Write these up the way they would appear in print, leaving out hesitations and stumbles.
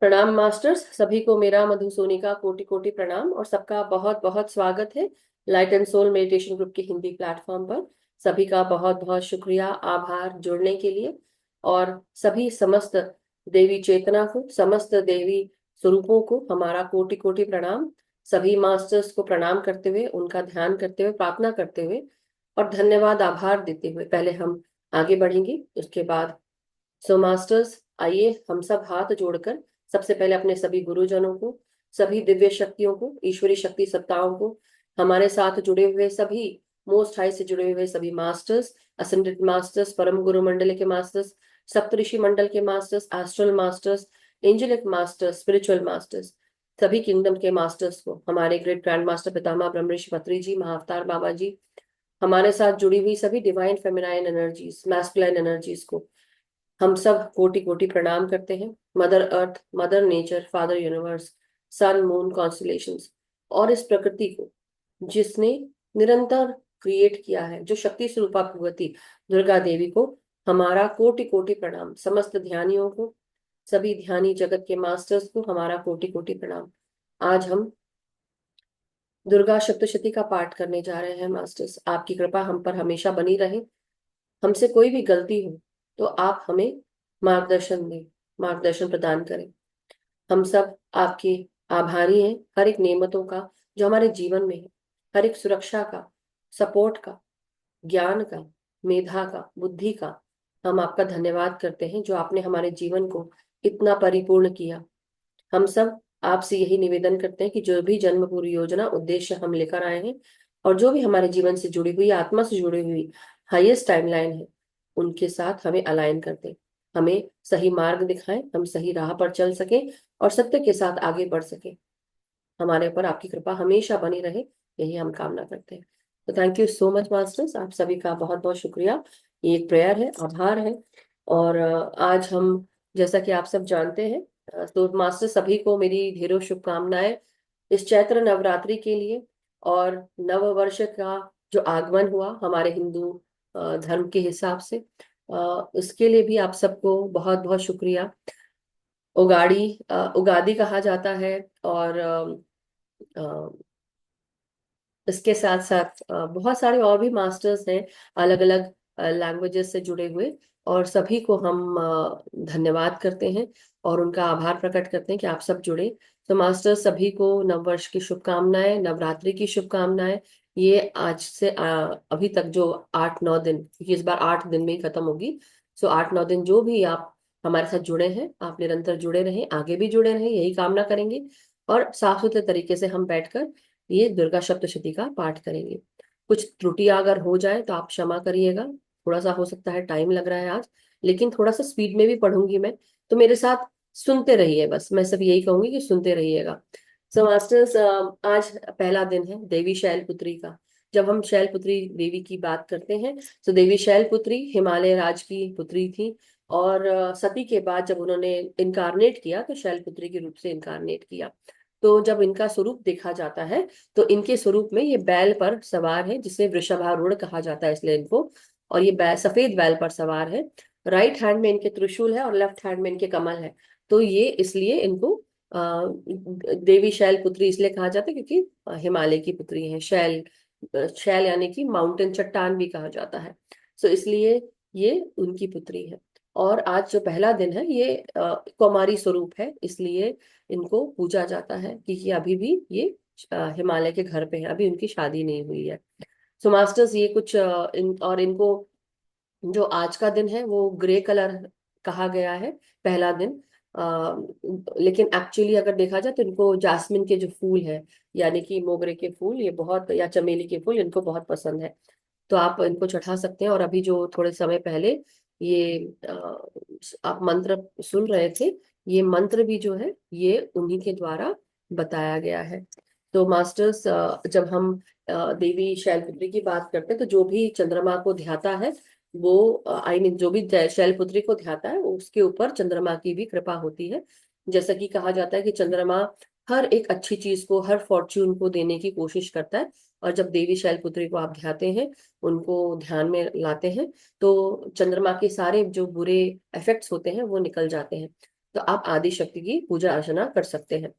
प्रणाम मास्टर्स, सभी को मेरा मधुसोनी का कोटि कोटि प्रणाम और सबका बहुत बहुत स्वागत है light and soul meditation group के हिंदी प्लेटफॉर्म पर। सभी का बहुत बहुत शुक्रिया, आभार जुड़ने के लिए। और सभी समस्त देवी चेतना को, समस्त देवी स्वरूपों को हमारा कोटि कोटि प्रणाम। सभी मास्टर्स को प्रणाम करते हुए, उनका ध्यान करते हुए, प्रार्थना करते हुए और धन्यवाद आभार देते हुए पहले हम आगे बढ़ेंगे। उसके बाद सो मास्टर्स, आइए हम सब हाथ जोड़कर सबसे पहले अपने सभी गुरुजनों को, सभी दिव्य शक्तियों को, ईश्वरी शक्ति सत्ताओं को, हमारे साथ जुड़े हुए सभी मोस्ट हाई से जुड़े हुए सभी मास्टर्स, असेंडेड मास्टर्स, परम गुरु मंडल के मास्टर्स, सप्तऋषि मंडल के masters, astral masters, angelic masters, spiritual masters, सभी किंगडम के मास्टर्स को, हमारे ग्रेट ग्रैंड मास्टर पितामह ब्रह्मऋषि पत्री जी, महाअवतार बाबा जी, हमारे साथ जुड़ी हुई सभी divine feminine energies, masculine energies को हम सब कोटि कोटि प्रणाम करते हैं। Mother earth, mother nature, father universe, sun, moon, constellations और इस प्रकृति को जिसने निरंतर क्रिएट किया है, जो शक्ति स्वरूपा भगवती दुर्गा देवी को हमारा कोटि कोटि प्रणाम। समस्त ध्यानियों को, सभी ध्यानी जगत के मास्टर्स को हमारा कोटि कोटि प्रणाम। आज हम दुर्गा सप्तशती का पाठ करने जा रहे हैं मास्टर्स। आपकी कृपा हम पर हमेशा बनी रहे। हमसे कोई भी गलती हो तो आप हमें मार्गदर्शन दें, मार्गदर्शन प्रदान करें। हम सब आपके आभारी हैं हर एक नेमतों का जो हमारे जीवन में है, हर एक सुरक्षा का, सपोर्ट का, ज्ञान का, मेधा का, बुद्धि का। हम आपका धन्यवाद करते हैं जो आपने हमारे जीवन को इतना परिपूर्ण किया। हम सब आपसे यही निवेदन करते हैं कि जो भी जन्म पूरी योजना उद्देश्य हम लेकर आए हैं और जो भी हमारे जीवन से जुड़ी हुई, आत्मा से जुड़ी हुई हाईएस्ट टाइमलाइन है, उनके साथ हमें अलाइन कर दें, हमें सही मार्ग दिखाएं, हम सही राह पर चल सके और सत्य के साथ आगे बढ़ सके। हमारे ऊपर आपकी कृपा हमेशा बनी रहे, यही हम कामना करते हैं। तो thank you so much masters, आप सभी का बहुत बहुत शुक्रिया। ये एक प्रेयर है, आभार है। और आज हम, जैसा कि आप सब जानते हैं, तो मास्टर सभी को मेरी ढेरों शुभकामनाएं इस चैत्र नवरात्रि के लिए और नव वर्ष का जो आगमन हुआ हमारे हिंदू धर्म के हिसाब से, उसके लिए भी आप सबको बहुत बहुत शुक्रिया। उगाड़ी, उगादी कहा जाता है और अ, इसके साथ साथ बहुत सारे और भी मास्टर्स हैं अलग अलग लैंग्वेजेस से जुड़े हुए, और सभी को हम धन्यवाद करते हैं और उनका आभार प्रकट करते हैं कि आप सब जुड़े। तो मास्टर्स सभी को नववर्ष की शुभकामनाएं, नवरात्रि की शुभकामनाएं। ये आज से अभी तक जो 8-9 दिन, क्योंकि इस बार 8 दिन में ही खत्म होगी, सो 8-9 दिन जो भी आप हमारे साथ जुड़े हैं, आप निरंतर जुड़े रहें, आगे भी जुड़े रहें, यही कामना करेंगे। और साफ सुथरे तरीके से हम बैठकर ये दुर्गा सप्तशती का पाठ करेंगे। कुछ त्रुटियां अगर हो जाए तो आप क्षमा करिएगा, थोड़ा सा हो सकता है टाइम लग रहा है आज, लेकिन थोड़ा सा स्पीड में भी पढ़ूंगी मैं, तो मेरे साथ सुनते रहिए। बस मैं सब यही कहूंगी कि सुनते रहिएगा। सो मास्टर्स, आज पहला दिन है देवी शैलपुत्री का। जब हम शैलपुत्री देवी की बात करते हैं तो देवी शैलपुत्री हिमालय राज की पुत्री थी, और सती के बाद जब उन्होंने इनकारनेट किया तो शैलपुत्री के रूप से इनकारनेट किया। तो जब इनका स्वरूप देखा जाता है तो इनके स्वरूप में ये बैल पर सवार है, जिसे वृषभारूढ़ कहा जाता है इसलिए इनको। और ये बैल सफेद बैल पर सवार है, राइट हैंड में इनके त्रिशूल है और लेफ्ट हैंड में इनके कमल है। तो ये इसलिए इनको देवी शैल पुत्री इसलिए कहा जाता है क्योंकि हिमालय की पुत्री है। शैल, शैल यानी कि माउंटेन, चट्टान भी कहा जाता है। सो इसलिए ये उनकी पुत्री है। और आज जो पहला दिन है ये कौमारी स्वरूप है, इसलिए इनको पूजा जाता है क्योंकि अभी भी ये हिमालय के घर पे है, अभी उनकी शादी नहीं हुई है। सो मास्टर्स, ये कुछ और इनको जो आज का दिन है वो ग्रे कलर कहा गया है, पहला दिन। लेकिन एक्चुअली अगर देखा जाए तो इनको जास्मिन के जो फूल है, यानी कि मोगरे के फूल, ये बहुत, या चमेली के फूल इनको बहुत पसंद है, तो आप इनको चढ़ा सकते हैं। और अभी जो थोड़े समय पहले ये आप मंत्र सुन रहे थे, ये मंत्र भी जो है ये उन्हीं के द्वारा बताया गया है। तो मास्टर्स, जब हम देवी शैलपुत्री की बात करते हैं तो जो भी चंद्रमा को ध्याता है वो, आई मीन जो भी शैलपुत्री को ध्याता है उसके ऊपर चंद्रमा की भी कृपा होती है। जैसा कि कहा जाता है कि चंद्रमा हर एक अच्छी चीज को, हर फॉर्च्यून को देने की कोशिश करता है। और जब देवी शैलपुत्री को आप ध्याते हैं, उनको ध्यान में लाते हैं, तो चंद्रमा के सारे जो बुरे इफेक्ट्स होते हैं वो निकल जाते हैं। तो आप आदि शक्ति की पूजा अर्चना कर सकते हैं।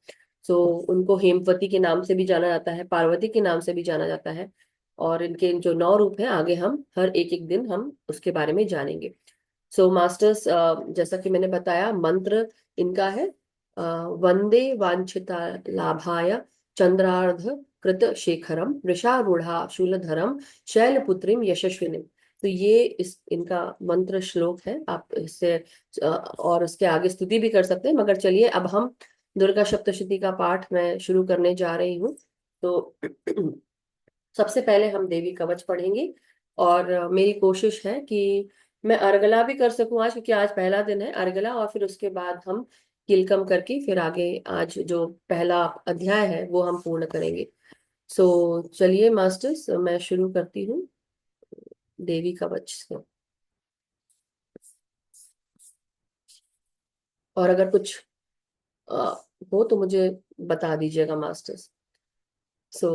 सो उनको हेमवती के नाम से भी जाना जाता है, पार्वती के नाम से भी जाना जाता है, और इनके जो 9 रूप हैं आगे हम हर एक एक दिन हम उसके बारे में जानेंगे। सो मास्टर्स, जैसा कि मैंने बताया, मंत्र इनका है वंदे वांछिता लाभाय चंद्रार्ध कृत शेखरम वृषारूढ़ा शूलधरम शैलपुत्रीम यशस्विनी। तो ये इस इनका मंत्र श्लोक है। आप इससे और उसके आगे स्तुति भी कर सकते हैं, मगर चलिए अब हम दुर्गा सप्तशती का पाठ मैं शुरू करने जा रही हूँ। तो सबसे पहले हम देवी कवच पढ़ेंगे, और मेरी कोशिश है कि मैं अर्गला भी कर सकूं आज, क्योंकि आज पहला दिन है अर्गला, और फिर उसके बाद हम किलकम करके फिर आगे आज जो पहला अध्याय है वो हम पूर्ण करेंगे। सो चलिए मास्टर्स, मैं शुरू करती हूँ देवी कवच से। और अगर कुछ अ, हो तो मुझे बता दीजिएगा मास्टर्स। सो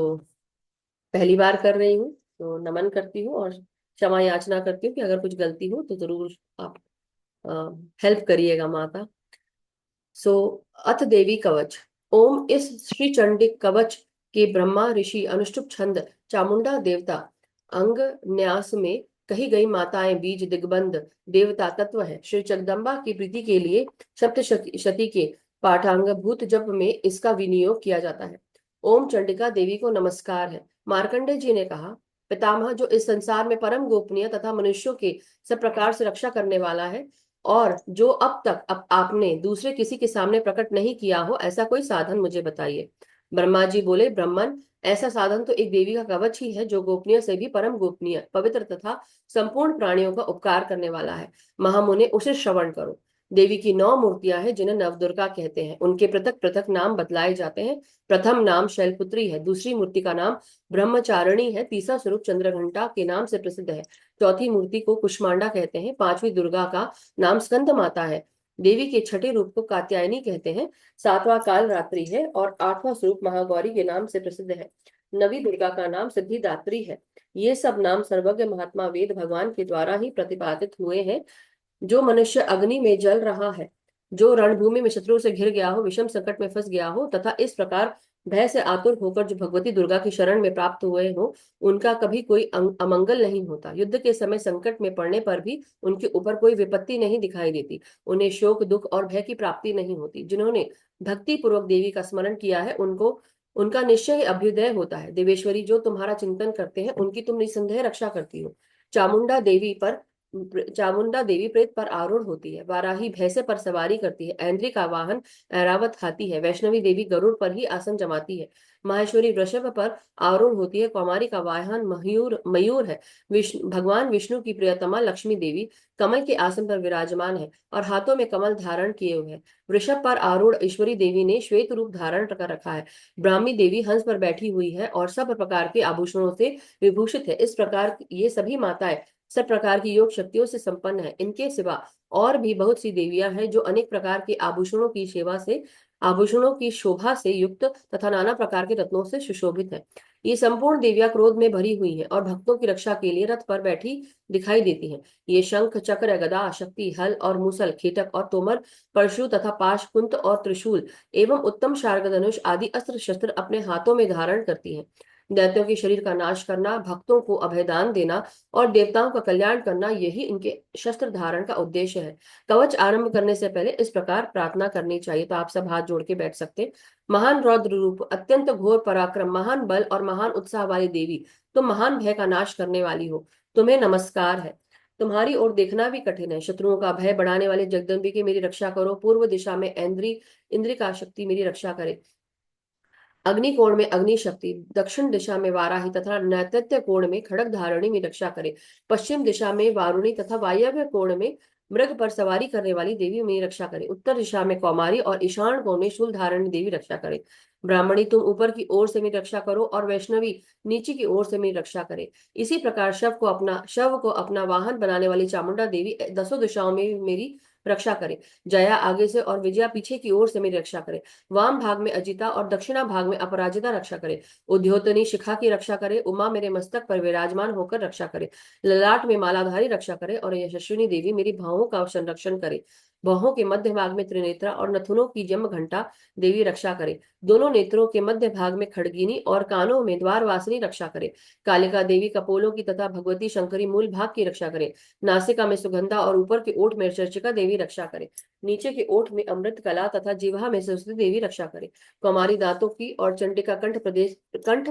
पहली बार कर रही हूँ तो नमन करती हूँ और क्षमा याचना करती हूँ कि अगर कुछ गलती हो तो जरूर आप हेल्प करिएगा माता। सो अथ देवी कवच। ओम इस श्री चंडिक कवच के ब्रह्मा ऋषि अनुष्टुप छंद चामुंडा देवता अंग न्यास में कही गई माताएं बीज दिग्बंध देवता तत्व है। श्री जगदम्बा की प्रीति के लिए सप्तशती के पाठांग भूत जप में इसका विनियोग किया जाता है। ओम चंडिका देवी को नमस्कार है। मार्कंडे जी ने कहा, पितामह जो इस संसार में परम गोपनीय तथा मनुष्यों के सब प्रकार से रक्षा करने वाला है, और जो अब तक आपने दूसरे किसी के सामने प्रकट नहीं किया हो, ऐसा कोई साधन मुझे बताइए। ब्रह्मा जी बोले, ब्रह्मन, ऐसा साधन तो एक देवी का कवच ही है, जो गोपनीय से भी परम गोपनीय, पवित्र तथा संपूर्ण प्राणियों का उपकार करने वाला है। महामुने, उसे श्रवण करो। देवी की 9 मूर्तियां हैं जिन्हें नवदुर्गा कहते हैं। उनके पृथक पृथक नाम बतलाए जाते हैं। प्रथम नाम शैलपुत्री है, दूसरी मूर्ति का नाम ब्रह्मचारिणी है, तीसरा स्वरूप चंद्रघंटा के नाम से प्रसिद्ध है, चौथी मूर्ति को कुष्मांडा कहते हैं, पांचवी दुर्गा का नाम स्कंद माता है, देवी के छठे रूप को कात्यायनी कहते हैं, सातवां काल रात्रि है, और आठवां स्वरूप महागौरी के नाम से प्रसिद्ध है। नवी दुर्गा का नाम सिद्धिदात्री है। ये सब नाम सर्वज्ञ महात्मा वेद भगवान के द्वारा ही प्रतिपादित हुए हैं। जो मनुष्य अग्नि में जल रहा है, जो रणभूमि में शत्रुओं से घिर गया हो, विषम संकट में फंस गया हो, तथा इस प्रकार भय से आतुर होकर जो भगवती दुर्गा की शरण में प्राप्त हुए हो, उनका कभी कोई अमंगल नहीं होता। युद्ध के समय संकट में पड़ने पर भी उनके ऊपर कोई विपत्ति नहीं दिखाई देती। उन्हें शोक दुख और भय की प्राप्ति नहीं होती। जिन्होंने भक्ति पूर्वक देवी का स्मरण किया है, उनको उनका निश्चय ही अभ्युदय होता है। देवेश्वरी, जो तुम्हारा चिंतन करते हैं उनकी तुम निसंदेह रक्षा करती हो। चामुंडा देवी पर चामुंडा देवी प्रेत पर आरूढ़ होती है। वाराही भैंसे पर सवारी करती है। ऐन्द्री का वाहन ऐरावत हाथी है। वैष्णवी देवी गरुड़ पर ही आसन जमाती है। माहेश्वरी वृषभ पर आरूढ़ होती है। कौमारी का वाहन मयूर मयूर है। भगवान विष्णु की प्रियतमा लक्ष्मी देवी कमल के आसन पर विराजमान है और हाथों में कमल धारण किए हुए है। वृषभ पर आरूढ़ ईश्वरी देवी ने श्वेत रूप धारण कर रखा है। ब्राह्मी देवी हंस पर बैठी हुई है और सब प्रकार के आभूषणों से विभूषित है। इस प्रकार ये सभी माताएं सब प्रकार की योग शक्तियों से संपन्न है। इनके सिवा और भी बहुत सी देवियां हैं जो अनेक प्रकार के आभूषणों की शोभा से युक्त तथा नाना प्रकार के रत्नों से सुशोभित है। ये संपूर्ण देवियां क्रोध में भरी हुई हैं और भक्तों की रक्षा के लिए रथ पर बैठी दिखाई देती हैं। ये शंख चक्र गदा शक्ति हल और मूसल खेटक और तोमर परशु तथा पाश कुंत और त्रिशूल एवं उत्तम शार्ग धनुष आदि अस्त्र शस्त्र अपने हाथों में धारण करती हैं। दैत्यों के शरीर का नाश करना, भक्तों को अभयदान देना और देवताओं का कल्याण करना, यही इनके शस्त्र धारण का उद्देश्य है। कवच आरंभ करने से पहले इस प्रकार प्रार्थना करनी चाहिए। तो आप सब हाथ जोड़ के बैठ सकते हैं। महान रौद्र रूप, अत्यंत घोर पराक्रम, महान बल और महान उत्साह वाली देवी, तुम महान भय का नाश करने वाली हो, तुम्हें नमस्कार है। तुम्हारी ओर देखना भी कठिन है। शत्रुओं का भय बढ़ाने वाले जगदम्बिके मेरी रक्षा करो। पूर्व दिशा में इंद्री का शक्ति मेरी रक्षा करे। अग्निकोण में अग्नि शक्ति, दक्षिण दिशा में वाराही तथा नैऋत्य कोण में खड़ग धारणी में रक्षा करे। पश्चिम दिशा में वारुणी तथा वायव्य कोण में मृग पर सवारी करने वाली देवी मेरी रक्षा करे। उत्तर दिशा में कौमारी और ईशान कोण में शूल धारणी देवी रक्षा करे। ब्राह्मणी, तुम ऊपर की ओर से मेरी रक्षा करो और वैष्णवी नीचे की ओर से मेरी रक्षा करे। इसी प्रकार शव को अपना वाहन बनाने वाली चामुंडा देवी दसों दिशाओं में मेरी रक्षा करे। जया आगे से और विजया पीछे की ओर से मेरी रक्षा करे। वाम भाग में अजिता और दक्षिणा भाग में अपराजिता रक्षा करे। उद्योतनी शिखा की रक्षा करे। उमा मेरे मस्तक पर विराजमान होकर रक्षा करे। ललाट में मालाधारी रक्षा करे और यशस्विनी देवी मेरी भावों का संरक्षण करे। बाहों के मध्य भाग में त्रिनेत्रा और नथुनों की जम घंटा देवी रक्षा करे। दोनों नेत्रों के मध्य भाग में खड़गिनी और कानों में द्वारवासिनी रक्षा करे। कालिका देवी कपोलों की तथा भगवती शंकरी मूल भाग की रक्षा करे। नासिका में सुगंधा और ऊपर के ओठ में चर्चिका देवी रक्षा करे। नीचे के ओठ में अमृत कला तथा जिह्वा में सरस्वती देवी रक्षा करे। कौमारी दांतों की और चंडिका कंठ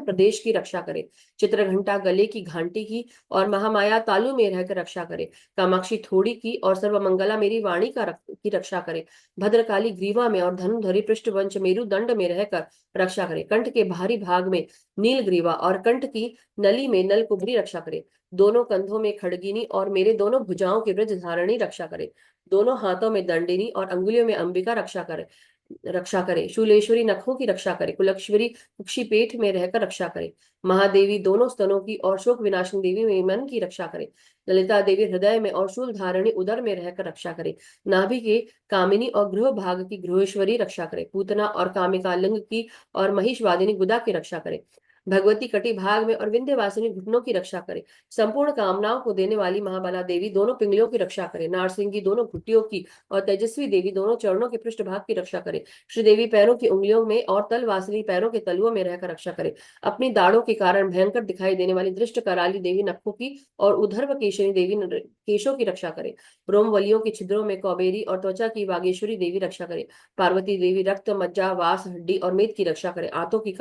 प्रदेश की रक्षा करे। चित्रघंटा गले की घंटी की और महामाया तालू में रहकर रक्षा करे। कामाक्षी थोड़ी की और सर्वमंगला मेरी वाणी की रक्षा करे। भद्रकाली ग्रीवा में और धनुधरी पृष्ठवंश मेरु दंड में रहकर रक्षा करे। कंठ के बाहरी भाग में नील ग्रीवा और कंठ की नली में नलकुबरी रक्षा करे। दोनों कंधों में खड़गिनी और मेरे दोनों भुजाओं के ब्रज धारणी रक्षा करे। दोनों हाथों में दंडिनी और अंगुलियों में अंबिका रक्षा करे। शूलेश्वरी नखों की रक्षा करे। कुलक्षवरी कुक्षी पेट में रहकर रक्षा करे। महादेवी दोनों स्तनों की और शोक विनाशिनी देवी में मन की रक्षा करे। ललिता देवी हृदय में और शूल धारणी उदर में रहकर रक्षा करे। नाभि के कामिनी और गृह भाग की गृहेश्वरी रक्षा करे। पूतना और कामिका लिंग की और महिषवादिनी गुदा की रक्षा करे। भगवती कटी भाग में और विंध्यवासिनी घुटनों की रक्षा करे। संपूर्ण कामनाओं को देने वाली महाबला देवी दोनों पिंगलियों की रक्षा करे। नारसिंगी दोनों घुटियों की और तेजस्वी देवी दोनों चरणों के पृष्ठ भाग की रक्षा करे। श्रीदेवी पैरों की उंगलियों में और तलवासिनी पैरों के तलुओं में रहकर रक्षा करे। अपनी दाढ़ों के कारण भयंकर दिखाई देने वाली दृष्ट कराली देवी नखों की और उधर्व केशनी देवी केशों की रक्षा करे। रोमवलियों के छिद्रों में कौबेरी और त्वचा की वागेश्वरी देवी रक्षा करे। पार्वती देवी रक्त मज्जा वास हड्डी और मेद की रक्षा करे। आंतों की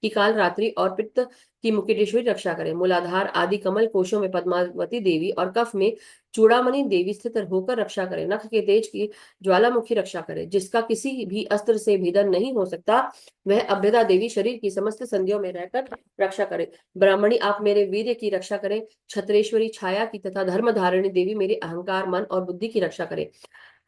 काल रात्रि और पित्त की मुकुटेश्वरी रक्षा करे। मूलाधार आदि कमल कोशों में पद्मावती देवी और कफ में चूड़ामणि देवी स्थित होकर रक्षा करे। नख के तेज की ज्वालामुखी रक्षा करे। जिसका किसी भी अस्त्र से भेदन नहीं हो सकता, वह अभ्यदा देवी शरीर की समस्त संधियों में रहकर रक्षा करे। ब्राह्मणी आप मेरे वीर्य की रक्षा करें। छत्रेश्वरी छाया की तथा धर्म धारिणी देवी मेरे अहंकार मन और बुद्धि की रक्षा करे।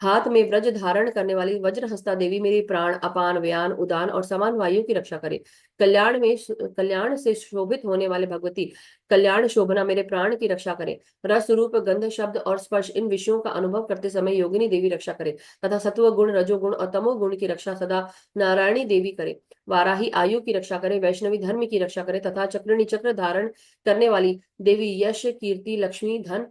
हाथ में व्रज धारण करने वाली वज्रहस्ता देवी मेरी प्राण अपान व्यान उदान और समान वायु की रक्षा करे। कल्याण से शोभित होने वाले भगवती कल्याण शोभना मेरे प्राण की रक्षा करे। रस रूप गंध शब्द और स्पर्श इन विषयों का अनुभव करते समय योगिनी देवी रक्षा करे तथा सत्व गुण रजोगुण और तमोगुण की रक्षा सदा नारायणी देवी करे। वाराही आयु की रक्षा करे। वैष्णवी धर्म की रक्षा करे तथा चक्रणी चक्र धारण करने वाली देवी यश कीर्ति लक्ष्मी धन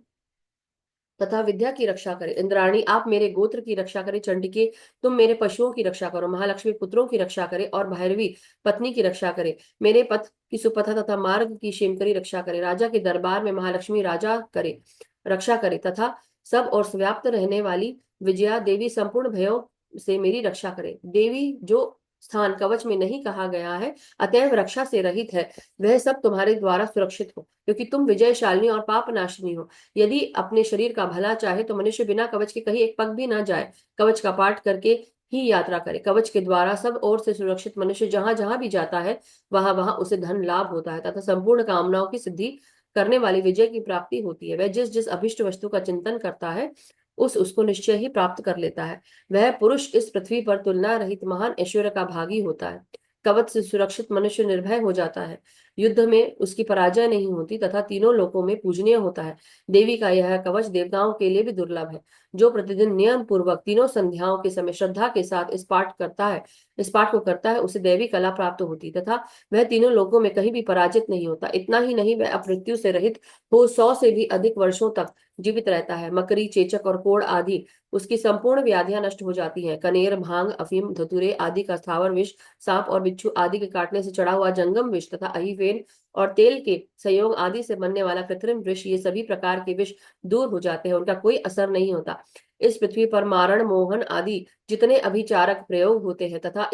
तथा विद्या की रक्षा करे। इंद्राणी आप मेरे गोत्र की रक्षा करे। चंडिके तुम मेरे पशुओं की रक्षा करो। महालक्ष्मी पुत्रों की रक्षा करे और भैरवी पत्नी की रक्षा करे। मेरे पथ की सुपथा तथा मार्ग की क्षेमकरी रक्षा करे। राजा के दरबार में महालक्ष्मी राजा करे रक्षा करे तथा सब और व्याप्त रहने वाली विजया देवी संपूर्ण भयों से मेरी रक्षा करे। देवी जो स्थान कवच में नहीं कहा गया है अतएव रक्षा से रहित है, वह सब तुम्हारे द्वारा सुरक्षित हो, क्योंकि तुम विजयशालिनी और पाप नाशिनी हो। यदि अपने शरीर का भला चाहे तो मनुष्य बिना कवच के कहीं एक पग भी ना जाए, कवच का पाठ करके ही यात्रा करे। कवच के द्वारा सब ओर से सुरक्षित मनुष्य जहां जहां भी जाता है वहां वहां उसे धन लाभ होता है तथा संपूर्ण कामनाओं की सिद्धि करने वाली विजय की प्राप्ति होती है। वह जिस जिस अभिष्ट वस्तु का चिंतन करता है उसको निश्चय ही प्राप्त कर लेता है। वह पुरुष इस पृथ्वी पर तुलना रहित महान ऐश्वर्य का भागी होता है। कवच से सुरक्षित मनुष्य निर्भय हो जाता है। युद्ध में उसकी पराजय नहीं होती तथा तीनों लोकों में पूजनीय होता है। देवी का यह कवच देवताओं के लिए भी दुर्लभ है। जो प्रतिदिन नियम पूर्वक तीनों संध्याओं के समय श्रद्धा के साथ इस पाठ को करता है उसे दैवी कला प्राप्त होती तथा वह तीनों लोकों में कहीं भी पराजित नहीं होता। इतना ही नहीं, वह अपमृत्यु से रहित हो 100 से भी अधिक वर्षों तक जीवित रहता है। मकरी चेचक और कोढ़ आदि उसकी संपूर्ण व्याधियां नष्ट हो जाती हैं। कनेर भांग अफीम धतूरे आदि का स्थावर विष, सांप और बिच्छू आदि के काटने से चढ़ा हुआ जंगम विष तथा अहिफेन और तेल के संयोग आदि से बनने वाला कृत्रिम विष, ये सभी प्रकार के विष दूर हो जाते हैं, उनका कोई असर नहीं होता। इस पृथ्वी पर मारण मोहन आदि जितने अभिचारक प्रयोग होते हैं तथा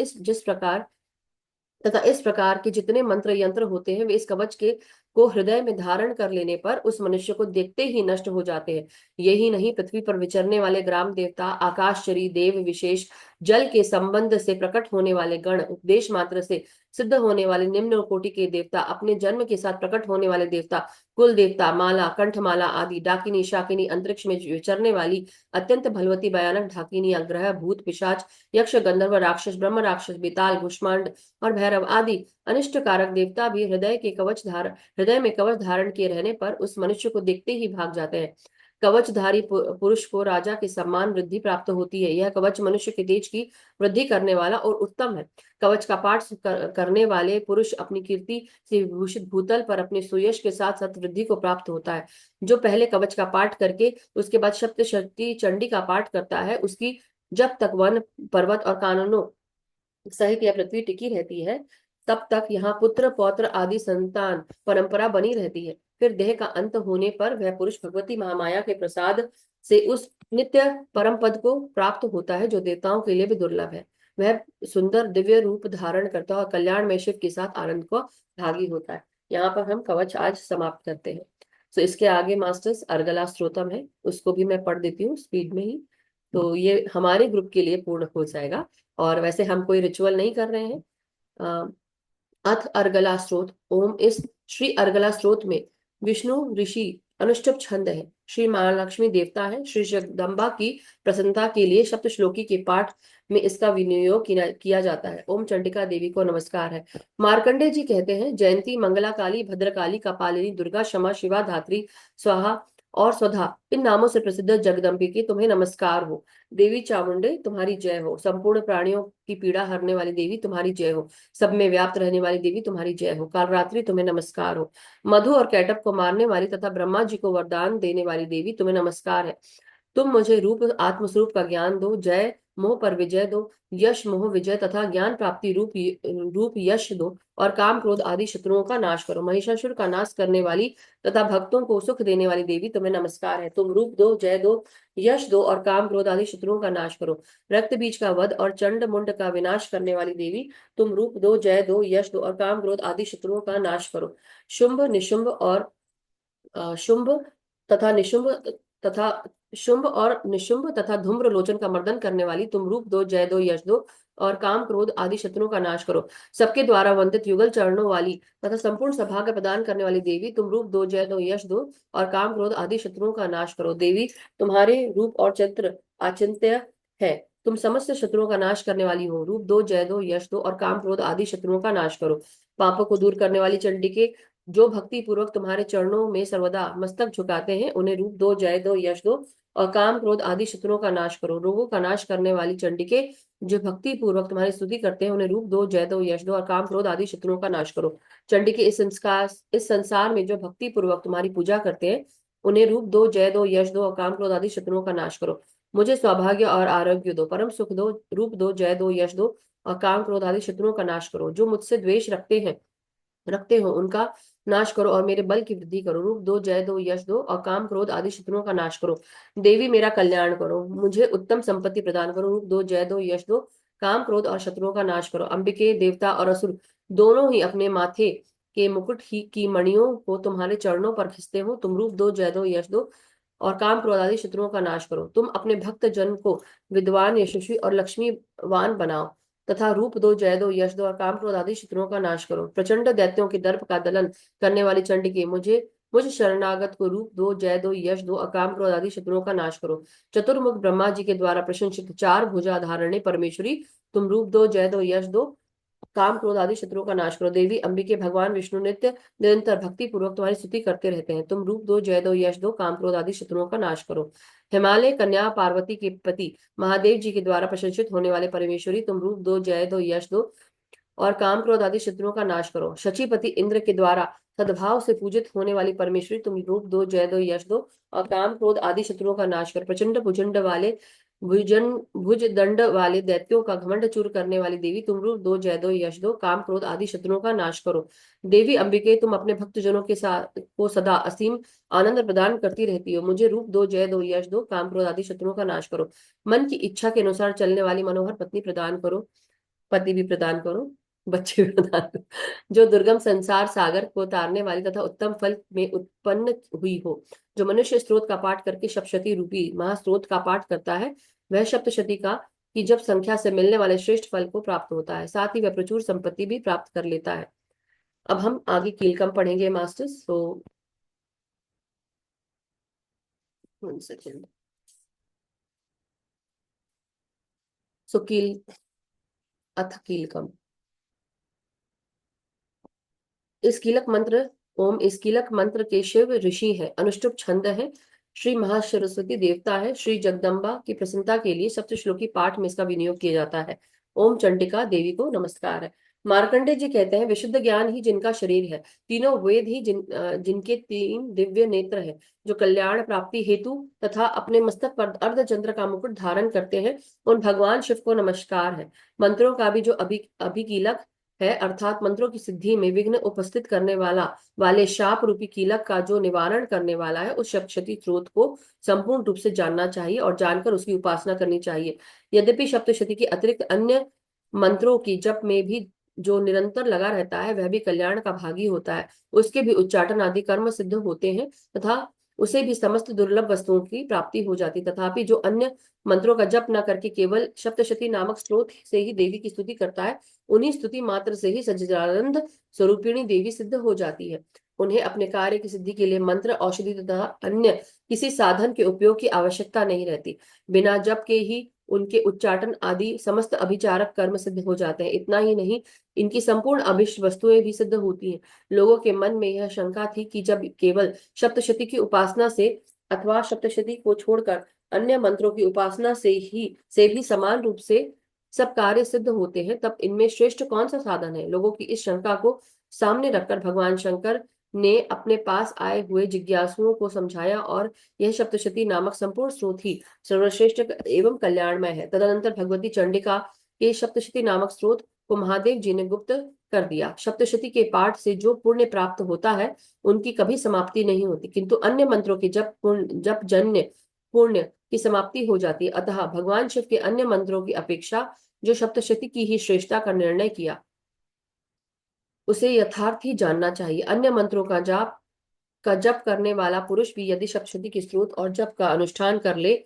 इस प्रकार के जितने मंत्र यंत्र होते हैं वे इस कवच के को हृदय में धारण कर लेने पर उस मनुष्य को देखते ही नष्ट हो जाते हैं। यही नहीं, पृथ्वी पर विचरने वाले ग्राम देवता, आकाशचरी देव विशेष, जल के संबंध से प्रकट होने वाले गण, उपदेश मात्र से सिद्ध होने वाले निम्न कोटि के देवता, अपने जन्म के साथ प्रकट होने वाले देवता, कुल देवता, माला कंठमाला आदि, डाकिनी शाकिनी, अंतरिक्ष में विचरने वाली अत्यंत बलवती भयानक ढाकिनी, ग्रह भूत पिशाच, यक्ष गंधर्व राक्षस, ब्रह्म राक्षस, बेताल घुष्मांड और भैरव आदि अनिष्ट कारक देवता भी हृदय में कवच धारण किए रहने पर उस मनुष्य को देखते ही भाग जाते हैं। कवचधारी पुरुष को राजा के सम्मान वृद्धि प्राप्त होती है। यह कवच मनुष्य के तेज की वृद्धि करने वाला और उत्तम है। कवच का पाठ करने वाले पुरुष अपनी कीर्ति से विभूषित भूतल पर अपने सुयश के साथ साथ वृद्धि को प्राप्त होता है। जो पहले कवच का पाठ करके उसके बाद सप्तशती चंडी का पाठ करता है, उसकी जब तक वन पर्वत और काननों सहित यह पृथ्वी टिकी रहती है, तब तक यहाँ पुत्र पौत्र आदि संतान परंपरा बनी रहती है। फिर देह का अंत होने पर वह पुरुष भगवती महामाया के प्रसाद से उस नित्य परम पद को प्राप्त होता है जो देवताओं के लिए भी दुर्लभ है। वह सुंदर दिव्य रूप धारण करता है और कल्याण में शिव के साथ आनंद को भागी होता है। यहाँ पर हम कवच आज समाप्त करते हैं। तो इसके आगे मास्टर्स अर्गला स्त्रोतम है, उसको भी मैं पढ़ देती हूँ स्पीड में ही, तो ये हमारे ग्रुप के लिए पूर्ण हो जाएगा। और वैसे हम कोई रिचुअल नहीं कर रहे हैं। अथ अर्गला स्त्रोत। ओम। इस श्री अर्गला स्त्रोत में विष्णु ऋषि अनुष्टुप छंद है, श्री महालक्ष्मी देवता है, श्री जगदम्बा की प्रसन्नता के लिए सप्त श्लोकी के पाठ में इसका विनियोग किया जाता है। ओम चंडिका देवी को नमस्कार है। मार्कंडे जी कहते हैं, जयंती, मंगला काली, भद्रकाली, कपालिनी, दुर्गा, क्षमा, शिवा, धात्री, स्वाहा और स्वधा इन नामों से प्रसिद्ध जगदम्बिके तुम्हें नमस्कार हो। देवी चामुंडे तुम्हारी जय हो। संपूर्ण प्राणियों की पीड़ा हरने वाली देवी तुम्हारी जय हो। सब में व्याप्त रहने वाली देवी तुम्हारी जय हो। कालरात्रि तुम्हें नमस्कार हो। मधु और कैटब को मारने वाली तथा ब्रह्मा जी को वरदान देने वाली देवी तुम्हें नमस्कार है। तुम मुझे रूप आत्मस्वरूप का ज्ञान दो। जय मोह पर विजय दो। यश मोह विजय तथा ज्ञान प्राप्ति रूप यश दो और काम क्रोध आदि शत्रुओं का नाश करो। महिषासुर का नाश करने वाली तथा भक्तों को सुख देने वाली देवी तुम्हें नमस्कार है। तुम रूप दो, जय दो, यश दो और काम क्रोध आदि शत्रुओं का नाश करो। रक्त बीज का वध और चंड मुंड का विनाश करने वाली देवी तुम रूप दो, जय दो, यश दो और काम क्रोध आदि शत्रुओं का नाश करो। शुंभ निशुंभ और शुंभ तथा निशुंभ तथा शुंभ और निशुंभ तथा धूम्र लोचन का मर्दन करने वाली तुम रूप दो, जय दो, यश दो और काम क्रोध आदि शत्रुओं का नाश करो। सबके द्वारा वंदित युगल चरणों वाली तथा संपूर्ण सौभाग्य प्रदान करने वाली देवी तुम रूप दो, जय दो, यश दो और काम क्रोध आदि शत्रुओं का नाश करो। देवी तुम्हारे रूप और चित्र अचिंत्य है। तुम समस्त शत्रुओं का नाश करने वाली हो। रूप दो, जय दो, यश दो और काम क्रोध आदि शत्रुओं का नाश करो। पापों को दूर करने वाली चंडिके जो भक्ति पूर्वक तुम्हारे चरणों में सर्वदा मस्तक झुकाते हैं, उन्हें रूप दो, जय दो, यश दो और काम क्रोध आदि शत्रुओं का नाश करो। रोगों का नाश करने वाली चंडिके जो भक्ति पूर्वक तुम्हारी स्तुति करते हैं, उन्हें रूप दो, जय दो, यश दो और काम क्रोध आदि शत्रुओं का नाश करो। चंडिके इस संसार में जो भक्ति पूर्वक तुम्हारी पूजा करते हैं, उन्हें रूप दो, जय दो, यश दो और काम क्रोध आदि शत्रुओं का नाश करो। मुझे सौभाग्य और आरोग्य दो, परम सुख दो। रूप दो, जय दो, यश दो और काम क्रोध आदि शत्रुओं का नाश करो। जो मुझसे द्वेष रखते हो उनका नाश करो और मेरे बल की वृद्धि करो। रूप दो, जय दो, यश दो और काम क्रोध आदि शत्रुओं का नाश करो। देवी मेरा कल्याण करो, मुझे उत्तम संपत्ति प्रदान करो। रूप दो, जय दो, यश दो, काम क्रोध और शत्रुओं का नाश करो। अंबिके देवता और असुर दोनों ही अपने माथे के मुकुट ही की मणियों को तुम्हारे चरणों पर खींचते हो। तुम रूप दो, जय दो, यश दो और काम क्रोध आदि शत्रुओं का नाश करो। तुम अपने भक्त जन को विद्वान, यशस्वी और लक्ष्मीवान बनाओ तथा रूप दो, जय दो, यश दो और काम क्रोध आदि शत्रुओं का नाश करो। प्रचंड दैत्यों के दर्प का दलन करने वाली चंडिके मुझ शरणागत को रूप दो, जय दो, यश दो और काम क्रोध आदि शत्रुओं का नाश करो। चतुर्मुख ब्रह्मा जी के द्वारा प्रशंसित चार भुजा धारणे परमेश्वरी तुम रूप दो, जय दो, यश दो, काम क्रोध आदि शत्रुओं का नाश करो। देवी अंबिके भगवान विष्णु नित्य निरंतर भक्ति पूर्वक तुम्हारी स्तुति करते रहते हैं। तुम रूप दो, जय दो, यश दो, काम क्रोध आदि शत्रुओं का नाश करो। हिमालय कन्या पार्वती के पति महादेव जी के द्वारा प्रशंसित होने वाले परमेश्वरी तुम रूप दो, जय दो, यश दो और काम क्रोध आदि शत्रुओं का नाश करो। शचीपति इंद्र के द्वारा सद्भाव से पूजित होने वाली परमेश्वरी तुम रूप दो, जय दो, यश दो और काम क्रोध आदि शत्रुओं का नाश कर। प्रचंड भुजंड वाले भुजन भुज दंड वाले दैत्यों का घमंड चूर करने वाली देवी तुम रूप दो, जय दो, यश दो, काम क्रोध आदि शत्रुओं का नाश करो। देवी अंबिके तुम अपने भक्तजनों के साथ को सदा असीम आनंद प्रदान करती रहती हो। मुझे रूप दो, जय दो, यश दो, काम क्रोध आदि शत्रुओं का नाश करो। मन की इच्छा के अनुसार चलने वाली मनोहर पत्नी प्रदान करो, पति भी प्रदान करो, बच्चे भी प्रदान करो, जो दुर्गम संसार सागर को तारने वाली तथा उत्तम फल में उत्पन्न हुई हो। जो मनुष्य स्त्रोत का पाठ करके सप्तशती रूपी महास्त्रोत का पाठ करता है, वह सप्तशती का की जब संख्या से मिलने वाले श्रेष्ठ फल को प्राप्त होता है, साथ ही वह प्रचुर संपत्ति भी प्राप्त कर लेता है। अब हम आगे कीलकम पढ़ेंगे मास्टर्स। सो 1 सेकेंड। सो अथ कीलकम। इस कीलक मंत्र ओम इस कीलक मंत्र के शिव ऋषि है, अनुष्टुप छंद है, श्री महासरस्वती देवता है। श्री जगदम्बा की प्रसन्नता के लिए सप्तश्लोकी पाठ में इसका विनियोग किया जाता है। ओम चंडिका देवी को नमस्कार है। मार्कंडे जी कहते हैं, विशुद्ध ज्ञान ही जिनका शरीर है, तीनों वेद ही जिनके तीन दिव्य नेत्र हैं, जो कल्याण प्राप्ति हेतु तथा अपने मस्तक पर अर्धचंद्र का मुकुट धारण करते हैं, उन भगवान शिव को नमस्कार है। मंत्रों का भी जो अभिकीलक है, अर्थात मंत्रों की सिद्धि में विघ्न उपस्थित करने वाले शाप रूपी कीलक का जो निवारण करने वाला है, उस सप्तशती स्रोत को संपूर्ण रूप से जानना चाहिए और जानकर उसकी उपासना करनी चाहिए। यद्यपि सप्तशती के अतिरिक्त अन्य मंत्रों की जप में भी जो निरंतर लगा रहता है, वह भी कल्याण का भागी होता है। उसके भी उच्चाटन आदि कर्म सिद्ध होते हैं तथा उसे भी समस्त दुर्लभ वस्तुओं की प्राप्ति हो जाती। तथापि जो अन्य मंत्रों का जप न करके केवल सप्तशती नामक स्रोत से ही देवी की स्तुति करता है, उन्हीं स्तुति मात्र से ही सच्चिदानंद स्वरूपिणी देवी सिद्ध हो जाती है। उन्हें अपने कार्य की सिद्धि के लिए मंत्र, औषधि तथा अन्य किसी साधन के उपयोग की आवश्यकता नहीं रहती। बिना जप के ही उनके उच्चाटन आदि समस्त अभिचारक कर्म सिद्ध हो जाते हैं। इतना ही नहीं, इनकी संपूर्ण अभिष्ट वस्तुएं भी सिद्ध होती हैं। लोगों के मन में यह शंका थी कि जब केवल सप्तशती की उपासना से अथवा सप्तशती को छोड़कर अन्य मंत्रों की उपासना से भी समान रूप से सब कार्य सिद्ध होते हैं, तब इनमें श्रेष्ठ कौन सा साधन है। लोगों की इस शंका को सामने रखकर भगवान शंकर ने अपने पास आए हुए जिज्ञासुओं को समझाया और यह सप्तशती नामक संपूर्ण स्रोत ही सर्वश्रेष्ठ एवं कल्याणमय है। तदनंतर भगवती चंडिका के सप्तशती नामक स्रोत को महादेव जी ने गुप्त कर दिया। सप्तशती के पाठ से जो पुण्य प्राप्त होता है, उनकी कभी समाप्ति नहीं होती, किंतु अन्य मंत्रों के जप जन्य पुण्य की समाप्ति हो जाती है। अतः भगवान शिव के अन्य मंत्रों की अपेक्षा जो सप्तशती की ही श्रेष्ठता का निर्णय किया, उसे यथार्थ ही जानना चाहिए। अन्य मंत्रों का जप करने वाला पुरुष भी यदि सप्तशती के स्त्रोत और जप का अनुष्ठान कर ले,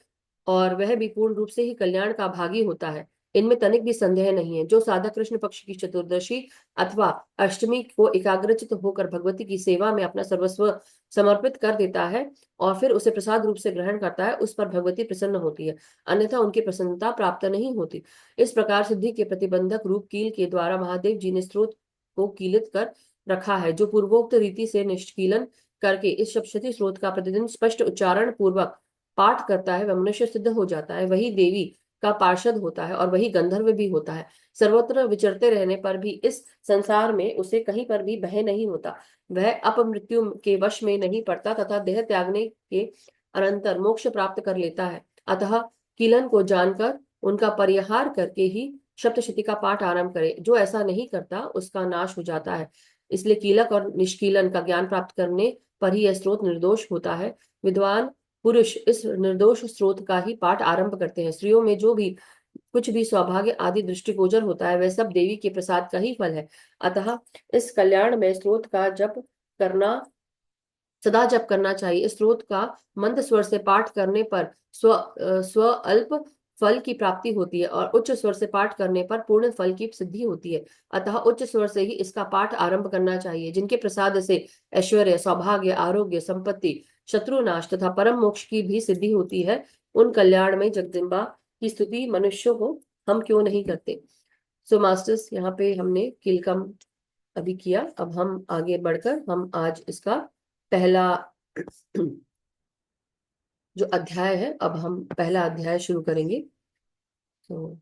और वह भी पूर्ण रूप से ही कल्याण का भागी होता है, इनमें तनिक भी संदेह नहीं है। जो साधक कृष्ण पक्ष की चतुर्दशी अथवा अष्टमी को एकाग्रचित होकर भगवती की सेवा में अपना सर्वस्व समर्पित कर देता है और फिर उसे प्रसाद रूप से ग्रहण करता है, उस पर भगवती प्रसन्न होती है, अन्यथा उनकी प्रसन्नता प्राप्त नहीं होती। इस प्रकार सिद्धि के प्रतिबंधक रूप कील के द्वारा महादेव जी ने स्त्रोत को कीलित कर रखा है। जो पूर्वोक्त रीति से निष्कीलन करके इस सप्तशती स्रोत का प्रतिदिन स्पष्ट उच्चारण पूर्वक पाठ करता है, वह मनुष्य सिद्ध हो जाता है, वही देवी का पार्षद होता है और वही गंधर्व भी होता है। सर्वत्र विचरते रहने पर भी इस संसार में उसे कहीं पर भी भय नहीं होता। वह अपमृत्यु के वश में नहीं पड़ता तथा देह त्यागने के अनंतर मोक्ष प्राप्त कर लेता है। अतः कीलन को जानकर उनका परिहार करके ही सप्तशती का पाठ आरंभ करे। जो ऐसा नहीं करता, उसका नाश हो जाता है। इसलिए कीलक और निष्कीलन का ज्ञान प्राप्त करने पर ही यह स्रोत निर्दोष होता है। विद्वान पुरुष इस निर्दोष स्रोत का ही पाठ आरंभ करते हैं। स्त्रियों में जो भी कुछ भी सौभाग्य आदि दृष्टिगोचर होता है, वह सब देवी के प्रसाद का ही फल है। अतः इस कल्याण में स्रोत का करना सदा जप करना चाहिए। इस स्रोत का मंद स्वर से पाठ करने पर स्व अल्प फल की प्राप्ति होती है और उच्च स्वर से पाठ करने पर पूर्ण फल की सिद्धि होती है। अतः उच्च स्वर से ही इसका पाठ आरंभ करना चाहिए। जिनके प्रसाद से ऐश्वर्य, सौभाग्य, आरोग्य, संपत्ति, शत्रुनाश तथा परम मोक्ष की भी सिद्धि होती है, उन कल्याण में जगदम्बा की स्तुति मनुष्यों को हम क्यों नहीं करते। सो मास्टर्स, यहाँ पे हमने किलकम अभी किया। अब हम आगे बढ़कर हम आज इसका पहला जो अध्याय है, अब हम पहला अध्याय शुरू करेंगे। तो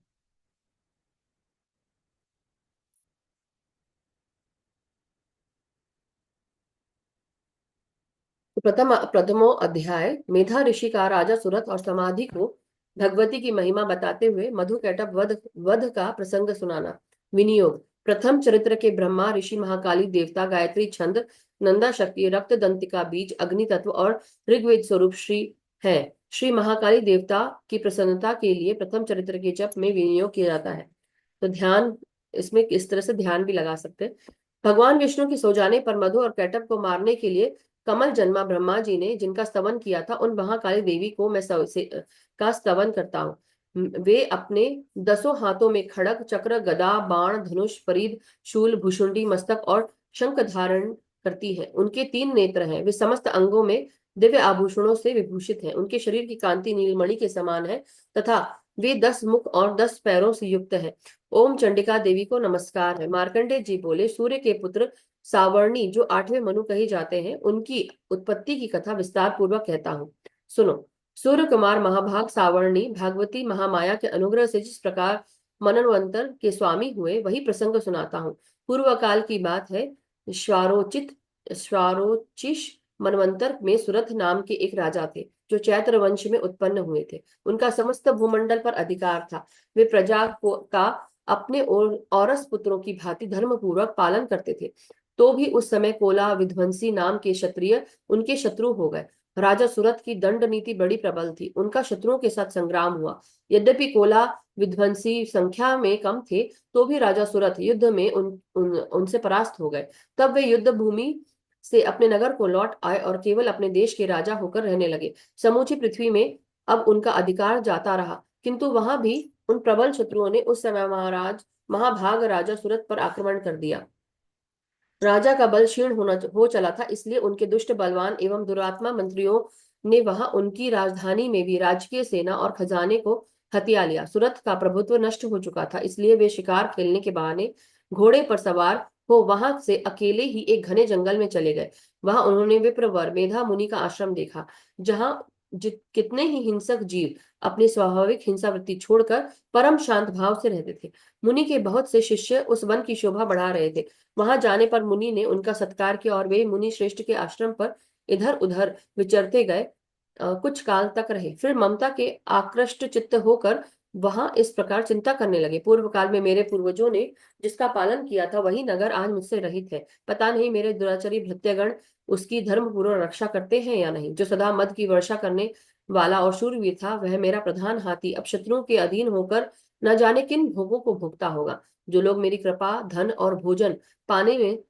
प्रथमो अध्याय, मेधा ऋषि का राजा सुरथ और समाधि को भगवती की महिमा बताते हुए मधु कैटभ वध वध का प्रसंग सुनाना। विनियोग। प्रथम चरित्र के ब्रह्मा ऋषि, महाकाली देवता, गायत्री छंद, नंदा शक्ति, रक्त दंतिका बीज, अग्नि तत्व और ऋग्वेद स्वरूप श्री है। श्री महाकाली देवता की प्रसन्नता के लिए प्रथम चरित्र के जप में विनियोग किया जाता है। तो ध्यान, इसमें इस तरह से ध्यान भी लगा सकते हैं। भगवान विष्णु के सो जाने पर मधु और कैटभ को मारने के लिए कमल जन्मा ब्रह्मा जी ने जिनका स्तवन किया था, उन महाकाली देवी को मैं का स्तवन करता हूँ। वे अपने 10 हाथों में खड़ग, चक्र, गदा, बाण, धनुष, परिध, शूल, भुषुंडी, मस्तक और शंख धारण करती है। उनके 3 नेत्र हैं। वे समस्त अंगों में दिव्य आभूषणों से विभूषित हैं। उनके शरीर की कांति नीलमणि के समान है तथा वे 10 मुख और 10 पैरों से युक्त है। ओम चंडिका देवी को नमस्कार है। मार्कंडेय जी बोले, सूर्य के पुत्र सावर्णी जो 8वें मनु कहे जाते हैं, उनकी उत्पत्ति की कथा विस्तार पूर्वक कहता हूँ। सुनो। सूर्य कुमार महाभाग सावर्णी भागवती महामाया के अनुग्रह से जिस प्रकार मनन्वंतर के स्वामी हुए, वही प्रसंग सुनाता हूँ। पूर्व काल की बात है। श्वारोचित श्वारोचिष मनवंतर में सुरथ नाम के एक राजा थे, जो चैत्र वंश में उत्पन्न हुए थे। उनका समस्त भूमंडल पर अधिकार था। वे प्रजा का अपने औरस पुत्रों की भांति धर्म पूर्वक पालन करते थे। तो भी उस समय कोला विध्वंसी नाम के क्षत्रिय उनके शत्रु हो गए। राजा सुरथ की दंड नीति बड़ी प्रबल थी। उनका शत्रुओं के साथ संग्राम हुआ। यद्यपि कोला विध्वंसी संख्या में कम थे, तो भी राजा सुरथ युद्ध में उनसे परास्त हो गए। तब वे युद्ध भूमि से अपने नगर को लौट आए और केवल अपने देश के राजा होकर रहने लगे। समूची पृथ्वी में अब उनका अधिकार जाता रहा, किंतु वहां भी उन प्रबल शत्रुओं ने उस समय महाभाग राजा सूरत पर आक्रमण कर दिया। राजा का बल क्षीण हो चला था, इसलिए उनके दुष्ट बलवान एवं दुरात्मा मंत्रियों ने वहां उनकी राजधानी में भी राजकीय सेना और खजाने को हथिया लिया। सूरत का प्रभुत्व नष्ट हो चुका था, इसलिए वे शिकार खेलने के बहाने घोड़े पर सवार हो वहां से अकेले ही एक घने जंगल में चले गए। वहां उन्होंने विप्रवर मेधा मुनि का आश्रम देखा, जहां कितने ही हिंसक जीव अपनी स्वाभाविक हिंसावृत्ति छोड़कर परम शांत भाव से रहते थे। मुनि के बहुत से शिष्य उस वन की शोभा बढ़ा रहे थे। वहां जाने पर मुनि ने उनका सत्कार किया और वे मुनि श्रेष्ठ के आश्रम पर इधर उधर विचरते गए। कुछ काल तक रहे, फिर ममता के आकृष्ट चित्त होकर वहां इस प्रकार चिंता करने लगे। पूर्व काल में मेरे पूर्वजों ने जिसका पालन किया था, वही नगर आज मुझसे रहित है। पता नहीं मेरे दुराचारी भृत्यगण उसकी धर्म पूर्वक रक्षा करते हैं या नहीं। जो सदा मद की वर्षा करने वाला और शूरवीर था, वह मेरा प्रधान हाथी अब शत्रुओं के अधीन होकर न जाने किन भोगों को भोगता होगा। जो लोग मेरी कृपा धन और भोजन पाने में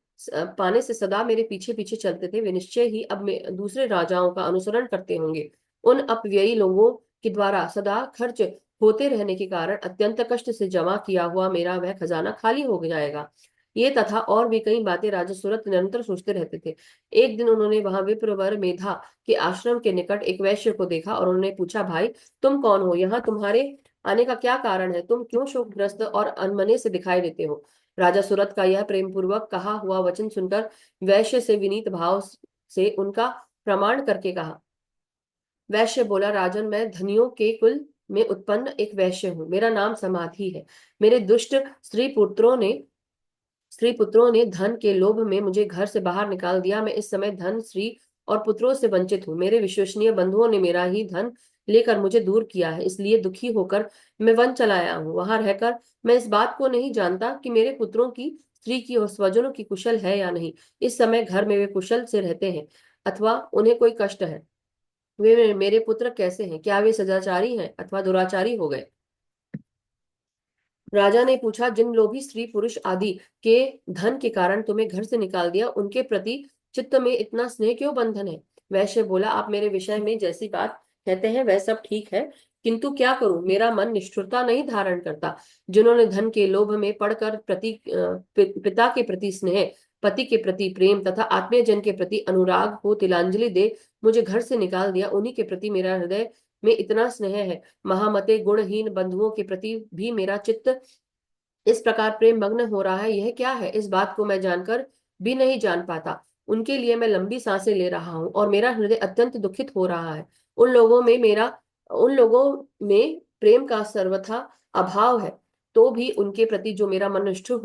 पाने से सदा मेरे पीछे पीछे चलते थे, वे निश्चय ही अब दूसरे राजाओं का अनुसरण करते होंगे। उन अपव्ययी लोगों के द्वारा सदा खर्च होते रहने के कारण अत्यंत कष्ट से जमा किया हुआ मेरा वह खजाना खाली हो जाएगा। ये तथा और भी कई बातें राजा सूरत निरंतर सोचते रहते थे। एक दिन उन्होंने वहां विप्रवर मेधा के आश्रम के निकट एक वैश्य को देखा और उन्होंने पूछा, भाई तुम कौन हो? यहाँ तुम्हारे आने का क्या कारण है? तुम क्यों शोकग्रस्त और अनमने से दिखाई देते हो? राजा सूरत का यह प्रेम पूर्वक कहा हुआ वचन सुनकर वैश्य से विनीत भाव से उनका प्रमाण करके कहा। वैश्य बोला, राजन, मैं धनियों के कुल में उत्पन्न एक वैश्य हूँ। मेरा नाम समाधि है। मेरे दुष्ट स्त्री पुत्रों ने धन के लोभ में मुझे घर से बाहर निकाल दिया। मैं इस समय धन, स्त्री और पुत्रों से वंचित हूँ। मेरे विश्वसनीय बंधुओं ने मेरा ही धन लेकर मुझे दूर किया है, इसलिए दुखी होकर मैं वन चला आया हूँ। वहां रहकर मैं इस बात को नहीं जानता कि मेरे पुत्रों की, स्त्री की और स्वजनों की कुशल है या नहीं। इस समय घर में वे कुशल से रहते हैं अथवा उन्हें कोई कष्ट है। वे मेरे पुत्र कैसे हैं? क्या वे सदाचारी हैं अथवा दुराचारी हो गए? राजा ने पूछा, जिन लोभी स्त्री पुरुष आदि के धन के कारण तुम्हें घर से निकाल दिया, उनके प्रति चित्त में इतना स्नेह क्यों बंधन है? वैश्य बोला, आप मेरे विषय में जैसी बात कहते हैं वह सब ठीक है, किंतु क्या करूं, मेरा मन निष्ठुरता नहीं धारण करता। जिन्होंने धन के लोभ में पड़कर पिता के प्रति स्नेह, पति के प्रति प्रेम तथा आत्मीय जन के प्रति अनुराग को तिलांजलि दे मुझे घर से निकाल दिया, उन्हीं के प्रति मेरा हृदय में इतना स्नेह है। महामते गुणहीन बंधुओं के प्रति भी मेरा चित्त इस प्रकार प्रेम मग्न हो रहा है, यह क्या है? इस बात को मैं जानकर भी नहीं जान पाता। उनके लिए मैं लंबी सांसें ले रहा हूँ और मेरा हृदय अत्यंत दुखित हो रहा है। उन लोगों में प्रेम का सर्वथा अभाव है, तो भी उनके प्रति जो मेरा मन निष्ठुर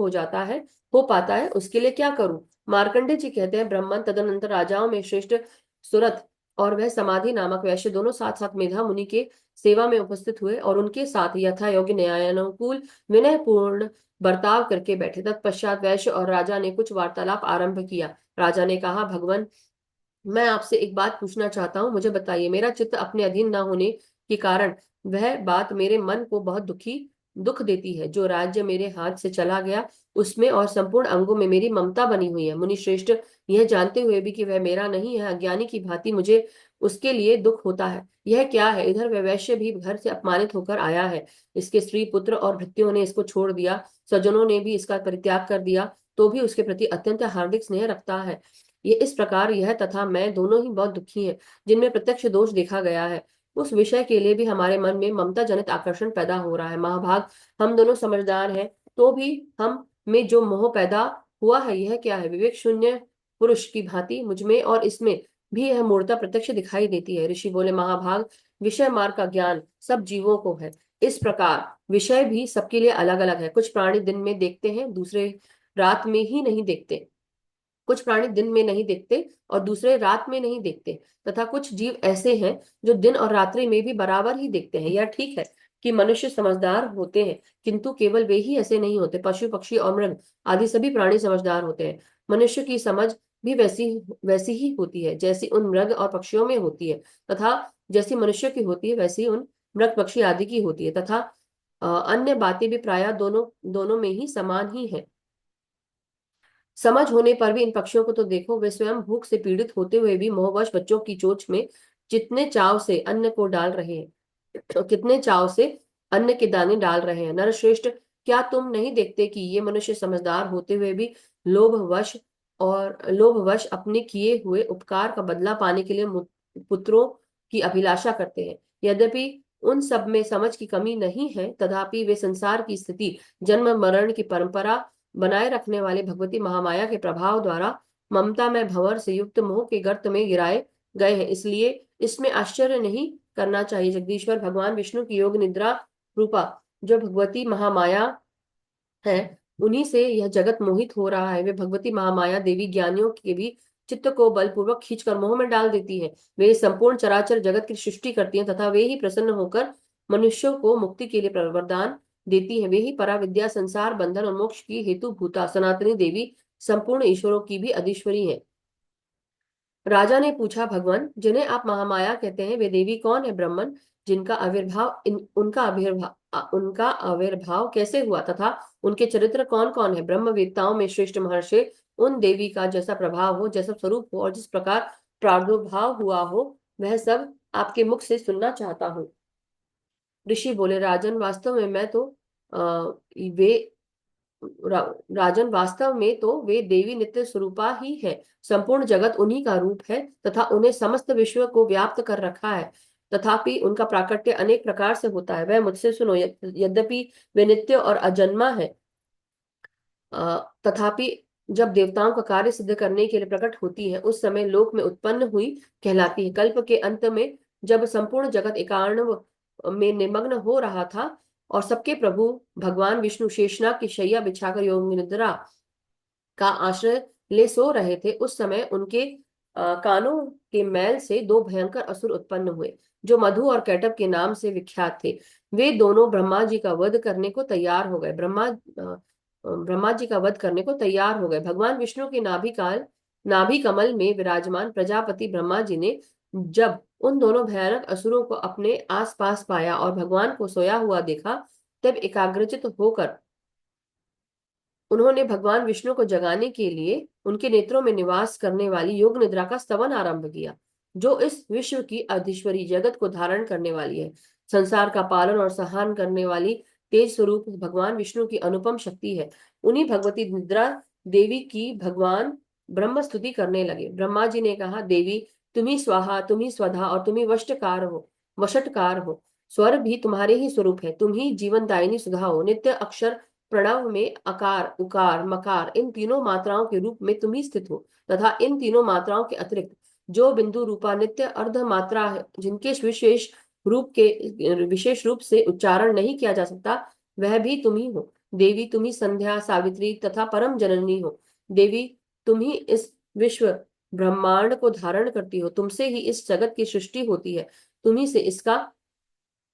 हो पाता है, उसके लिए क्या करूं? मार्कंडे जी कहते हैं, ब्रह्मन तदनंतर राजाओं में श्रेष्ठ सुरथ और वह समाधि नामक वैश्य दोनों साथ साथ मेधा मुनि के सेवा में उपस्थित हुए और उनके साथ यथा योग्य न्यायानुकूल विनय पूर्ण बर्ताव करके बैठे। तत्पश्चात वैश्य और राजा ने कुछ वार्तालाप आरंभ किया। राजा ने कहा, भगवान, मैं आपसे एक बात पूछना चाहता हूँ, मुझे बताइए। मेरा चित्त अपने अधीन न होने के कारण वह बात मेरे मन को बहुत दुख देती है। जो राज्य मेरे हाथ से चला गया, उसमें और संपूर्ण अंगों में मेरी ममता बनी हुई है। मुनि श्रेष्ठ, यह जानते हुए भी कि वह मेरा नहीं है, अज्ञानी की भांति मुझे उसके लिए दुख होता है। यह क्या है? इधर वह वैश्य भी घर से अपमानित होकर आया है। इसके स्त्री पुत्र और भृत्यों ने इसको छोड़ दिया, स्वजनों ने भी इसका परित्याग कर दिया, तो भी उसके प्रति अत्यंत हार्दिक स्नेह रखता है। ये इस प्रकार यह तथा मैं दोनों ही बहुत दुखी हैं, जिनमें प्रत्यक्ष दोष देखा गया है। उस विषय के लिए भी हमारे मन में ममता जनित आकर्षण पैदा हो रहा है। महाभाग, हम दोनों समझदार हैं, तो भी हम में जो मोह पैदा हुआ है, यह क्या है? विवेक शून्य पुरुष की भांति मुझ में और इसमें भी यह मूर्ता प्रत्यक्ष दिखाई देती है। ऋषि बोले, महाभाग, विषय मार्ग का ज्ञान सब जीवों को है। इस प्रकार विषय भी सबके लिए अलग अलग है। कुछ प्राणी दिन में देखते हैं, दूसरे रात में ही नहीं देखते। कुछ प्राणी दिन में नहीं देखते और दूसरे रात में नहीं देखते, तथा कुछ जीव ऐसे हैं जो दिन और रात्रि में भी बराबर ही देखते हैं। यह ठीक है कि मनुष्य समझदार होते हैं, किंतु केवल वे ही ऐसे नहीं होते। पशु, पक्षी और मृग आदि सभी प्राणी समझदार होते हैं। मनुष्य की समझ भी वैसी वैसी ही होती है जैसी उन मृग और पक्षियों में होती है, तथा जैसी मनुष्य की होती है वैसी उन मृग, पक्षी आदि की होती है, तथा अन्य बातें भी प्रायः दोनों दोनों में ही समान ही है। समझ होने पर भी इन पक्षियों को तो देखो, वे स्वयं भूख से पीड़ित होते हुए भी मोहवश बच्चों की चोंच में जितने चाव से अन्न को डाल रहे हैं, तो कितने चाव से अन्न के दाने डाल रहे हैं। नरश्रेष्ठ, क्या तुम नहीं देखते कि ये मनुष्य समझदार होते हुए भी लोभवश अपने किए हुए उपकार का बदला पाने के लिए पुत्रों की अभिलाषा करते हैं। यद्यपि उन सब में समझ की कमी नहीं है, तथापि वे संसार की स्थिति, जन्म मरण की परंपरा बनाए रखने वाले भगवती महामाया के प्रभाव द्वारा ममता में भंवर से युक्त मोह के गर्त में गिराए गए हैं। इसलिए इसमें आश्चर्य नहीं करना चाहिए। जगदीश्वर भगवान विष्णु की योग निद्रा रूपा जो भगवती महामाया है, उन्हीं से यह जगत मोहित हो रहा है। वे भगवती महामाया देवी ज्ञानियों के भी चित्त को बलपूर्वक खींचकर मोह में डाल देती है। वे संपूर्ण चराचर जगत की सृष्टि करती हैं, तथा वे ही प्रसन्न होकर मनुष्यों को मुक्ति के लिए वरदान देती है। वे ही पराविद्या, संसार बंधन और मोक्ष की हेतु भूता सनातनी देवी, संपूर्ण ईश्वरों की भी अधीश्वरी है। राजा ने पूछा, भगवान, जिन्हें आप महामाया कहते हैं, वे देवी कौन है? ब्राह्मण, जिनका आविर्भाव उनका आविर्भाव कैसे हुआ, तथा उनके चरित्र कौन कौन है? ब्रह्मवेत्ताओं में श्रेष्ठ महर्षि, उन देवी का जैसा प्रभाव हो, जैसा स्वरूप हो और जिस प्रकार प्रादुर्भाव हुआ हो, वह सब आपके मुख से सुनना चाहता हूँ। ऋषि बोले, राजन, वास्तव में मैं तो वे राजन, वास्तव में तो वे देवी नित्य स्वरूपा ही है। संपूर्ण जगत उन्हीं का रूप है तथा उन्हें समस्त विश्व को व्याप्त कर रखा है। तथापि उनका प्राकट्य अनेक प्रकार से होता है। वह मुझसे सुनो, यद्यपि वे नित्य और अजन्मा है, तथापि जब देवताओं का कार्य सिद्ध करने के लिए प्रकट होती है, उस समय लोक में उत्पन्न हुई कहलाती है। कल्प के अंत में जब संपूर्ण जगत एकार्णव में निमग्न हो रहा था और सबके प्रभु भगवान विष्णु शेषनाग की शैया बिछाकर योग निद्रा का आश्रय ले सो रहे थे, उस समय उनके कानों के मैल से दो भयंकर असुर उत्पन्न हुए, जो मधु और कैटभ के नाम से विख्यात थे। वे दोनों ब्रह्मा जी का वध करने को तैयार हो गए। ब्रह्मा जी का वध करने को तैयार हो गए। भगवान विष्णु के नाभि कमल में विराजमान प्रजापति ब्रह्मा जी ने जब उन दोनों भयानक असुरों को अपने आसपास पाया और भगवान को सोया हुआ देखा, तब एकाग्रचित होकर उन्होंने भगवान विष्णु को जगाने के लिए उनके नेत्रों में निवास करने वाली योग निद्रा का स्तवन आरंभ किया, जो इस विश्व की अधीश्वरी, जगत को धारण करने वाली है, संसार का पालन और संहार करने वाली तेज स्वरूप भगवान विष्णु की अनुपम शक्ति है। उन्हीं भगवती निद्रा देवी की भगवान ब्रह्म स्तुति करने लगे। ब्रह्मा जी ने कहा, देवी, तुम्ही स्वाहा, तुम्ही स्वधा और तुम्ही वशटकार हो। स्वर भी तुम्हारे ही स्वरूप है। तुम ही जीवन दायिनी सुधा हो। नित्य अक्षर प्रणव में अकार, उकार, मकार, इन तीनों मात्राओं के रूप में तुम ही स्थित हो, तथा इन तीनों मात्राओं के अतिरिक्त जो बिंदु रूपा नित्य अर्ध मात्रा है, जिनके विशेष रूप से उच्चारण नहीं किया जा सकता, वह भी तुम ही हो। देवी, तुम ही संध्या, सावित्री तथा परम जननी हो। देवी, तुम ही इस विश्व ब्रह्मांड को धारण करती हो। तुमसे ही इस जगत की सृष्टि होती है, तुम्ही से इसका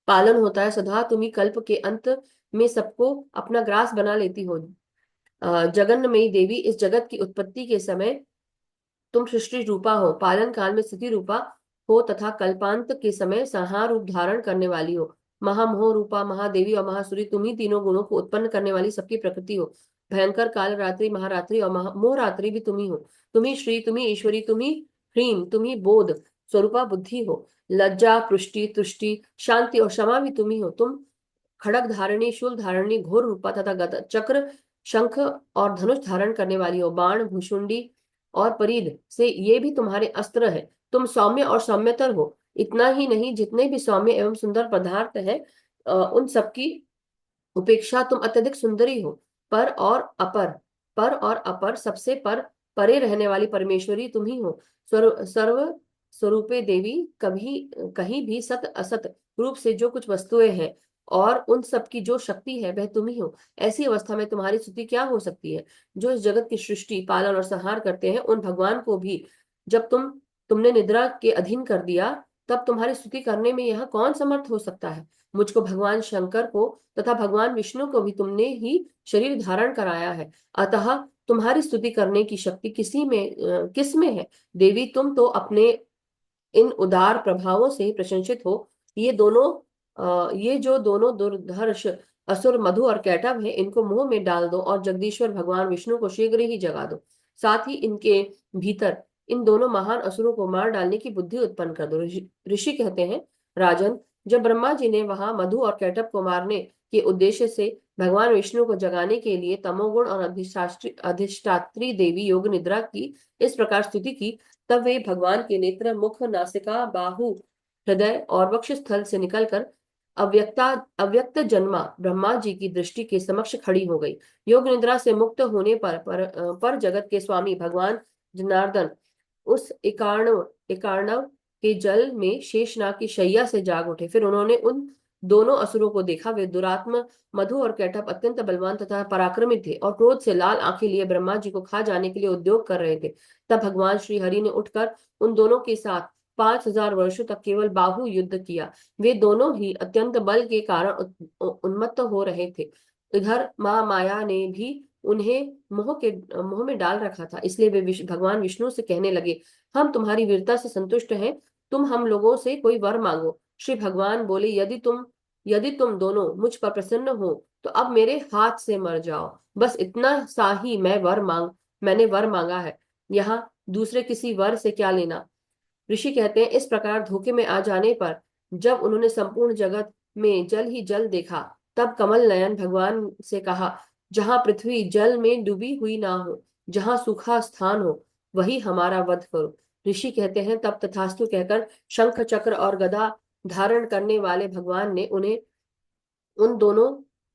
पालन होता है। सदा तुम्ही कल्प के अंत में सबको अपना ग्रास बना लेती हो। जगन्नमयी देवी, इस जगत की उत्पत्ति के समय तुम सृष्टि रूपा हो, पालन काल में स्थिति रूपा हो तथा कल्पांत के समय संहार रूप धारण करने वाली हो। महामोह रूपा महादेवी और महासुरी, तुम ही तीनों गुणों को उत्पन्न करने वाली सबकी प्रकृति हो। भयंकर काल रात्रि, महारात्रि और मोहरात्रि भी तुम ही हो। तुम्ही श्री, तुम्ही ईश्वरी, तुम्ही ह्रीम, तुम्ही बोध स्वरूपा बुद्धि हो। लज्जा, पुष्टि, तुष्टि, शांति और क्षमा भी तुम ही हो। तुम खड़ग धारणी, शूल धारणी, घोर रूपा तथा गदा, चक्र, शंख और धनुष धारण करने वाली हो। बाण, भुषुंडी और परिध से ये भी तुम्हारे अस्त्र है। तुम सौम्य और सौम्यतर हो। इतना ही नहीं, जितने भी सौम्य एवं सुंदर पदार्थ है, उन सबकी उपेक्षा तुम अत्यधिक सुंदरी हो। पर और अपर सबसे परे रहने वाली परमेश्वरी तुम ही हो। सर्व सर्व स्वरूपे देवी, कभी कहीं भी सत असत रूप से जो कुछ वस्तुएं हैं और उन सब की जो शक्ति है वह तुम ही हो। ऐसी अवस्था में तुम्हारी स्तुति क्या हो सकती है? जो इस जगत की सृष्टि पालन और संहार करते हैं, उन भगवान को भी जब तुमने निद्रा के अधीन कर दिया, तब तुम्हारी स्तुति करने में यहाँ कौन समर्थ हो सकता है? मुझको, भगवान शंकर को तथा भगवान विष्णु को भी तुमने ही शरीर धारण कराया है, अतः तुम्हारी स्तुति करने की शक्ति किस में है? देवी, तुम तो अपने इन उदार प्रभावों से प्रशंसित हो। ये जो दोनों दुर्धर्ष असुर मधु और कैटभ है, इनको मुंह में डाल दो और जगदीश्वर भगवान विष्णु को शीघ्र ही जगा दो। साथ ही इनके भीतर इन दोनों महान असुरों को मार डालने की बुद्धि उत्पन्न कर दो। ऋषि कहते हैं, राजन, जब ब्रह्मा जी ने वहां मधु और कैटभ को मारने के उद्देश्य से भगवान विष्णु को जगाने के लिए तमोगुण और अधिष्ठात्री देवी योग निद्रा की इस प्रकार स्तुति की, तब वे भगवान के नेत्र, मुख, नासिका, बाहु, हृदय और वक्षस्थल से निकलकर अव्यक्त जन्मा ब्रह्मा जी की दृष्टि के समक्ष खड़ी हो गई। योग निद्रा से मुक्त होने पर जगत के स्वामी भगवान जनार्दन उस एकार्णव के जल में शेषनाग की शैया से जाग उठे। फिर उन्होंने उन दोनों असुरों को देखा। वे दुरात्म मधु और कैटभ अत्यंत बलवान तथा पराक्रमी थे और क्रोध से लाल आंखें लिए ब्रह्मा जी को खा जाने के लिए उद्योग कर रहे थे। तब भगवान श्री हरि ने उठकर उन दोनों के साथ 5,000 वर्षों तक केवल बाहु युद्ध किया। वे दोनों ही अत्यंत बल के कारण उन्मत्त हो रहे थे। इधर माँ माया ने भी उन्हें मोह में डाल रखा था, इसलिए वे भगवान विष्णु से कहने लगे, हम तुम्हारी वीरता से संतुष्ट हैं, तुम हम लोगों से कोई वर मांगो। श्री भगवान बोले, यदि तुम दोनों मुझ पर प्रसन्न हो तो अब मेरे हाथ से मर जाओ। बस इतना सा ही मैंने वर मांगा है, यहाँ दूसरे किसी वर से क्या लेना। ऋषि कहते हैं, इस प्रकार धोखे में आ जाने पर जब उन्होंने संपूर्ण जगत में जल ही जल देखा, तब कमल नयन भगवान से कहा, जहां पृथ्वी जल में डूबी हुई ना हो, जहां सूखा स्थान हो, वही हमारा वध करो। ऋषि कहते हैं, तब तथास्तु कहकर शंख चक्र और गदा धारण करने वाले भगवान ने उन्हें उन दोनों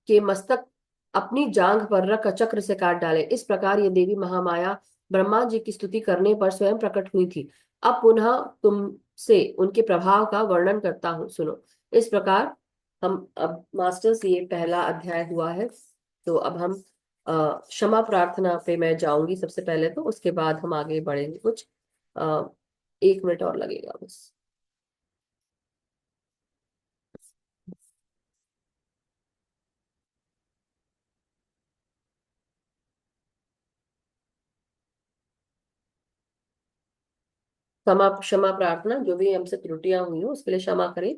के मस्तक अपनी जांघ पर रख चक्र से काट डाले। इस प्रकार ये देवी महामाया ब्रह्मा जी की स्तुति करने पर स्वयं प्रकट हुई थी। अब पुनः तुमसे उनके प्रभाव का वर्णन करता हूँ, सुनो। इस प्रकार हम अब मास्टर्स, ये पहला अध्याय हुआ है, तो अब हम क्षमा प्रार्थना पे मैं जाऊंगी सबसे पहले, तो उसके बाद हम आगे बढ़ेंगे। कुछ 1 मिनट और लगेगा बस। क्षमा प्रार्थना, जो भी हमसे त्रुटियां हुई हो उसके लिए क्षमा करें।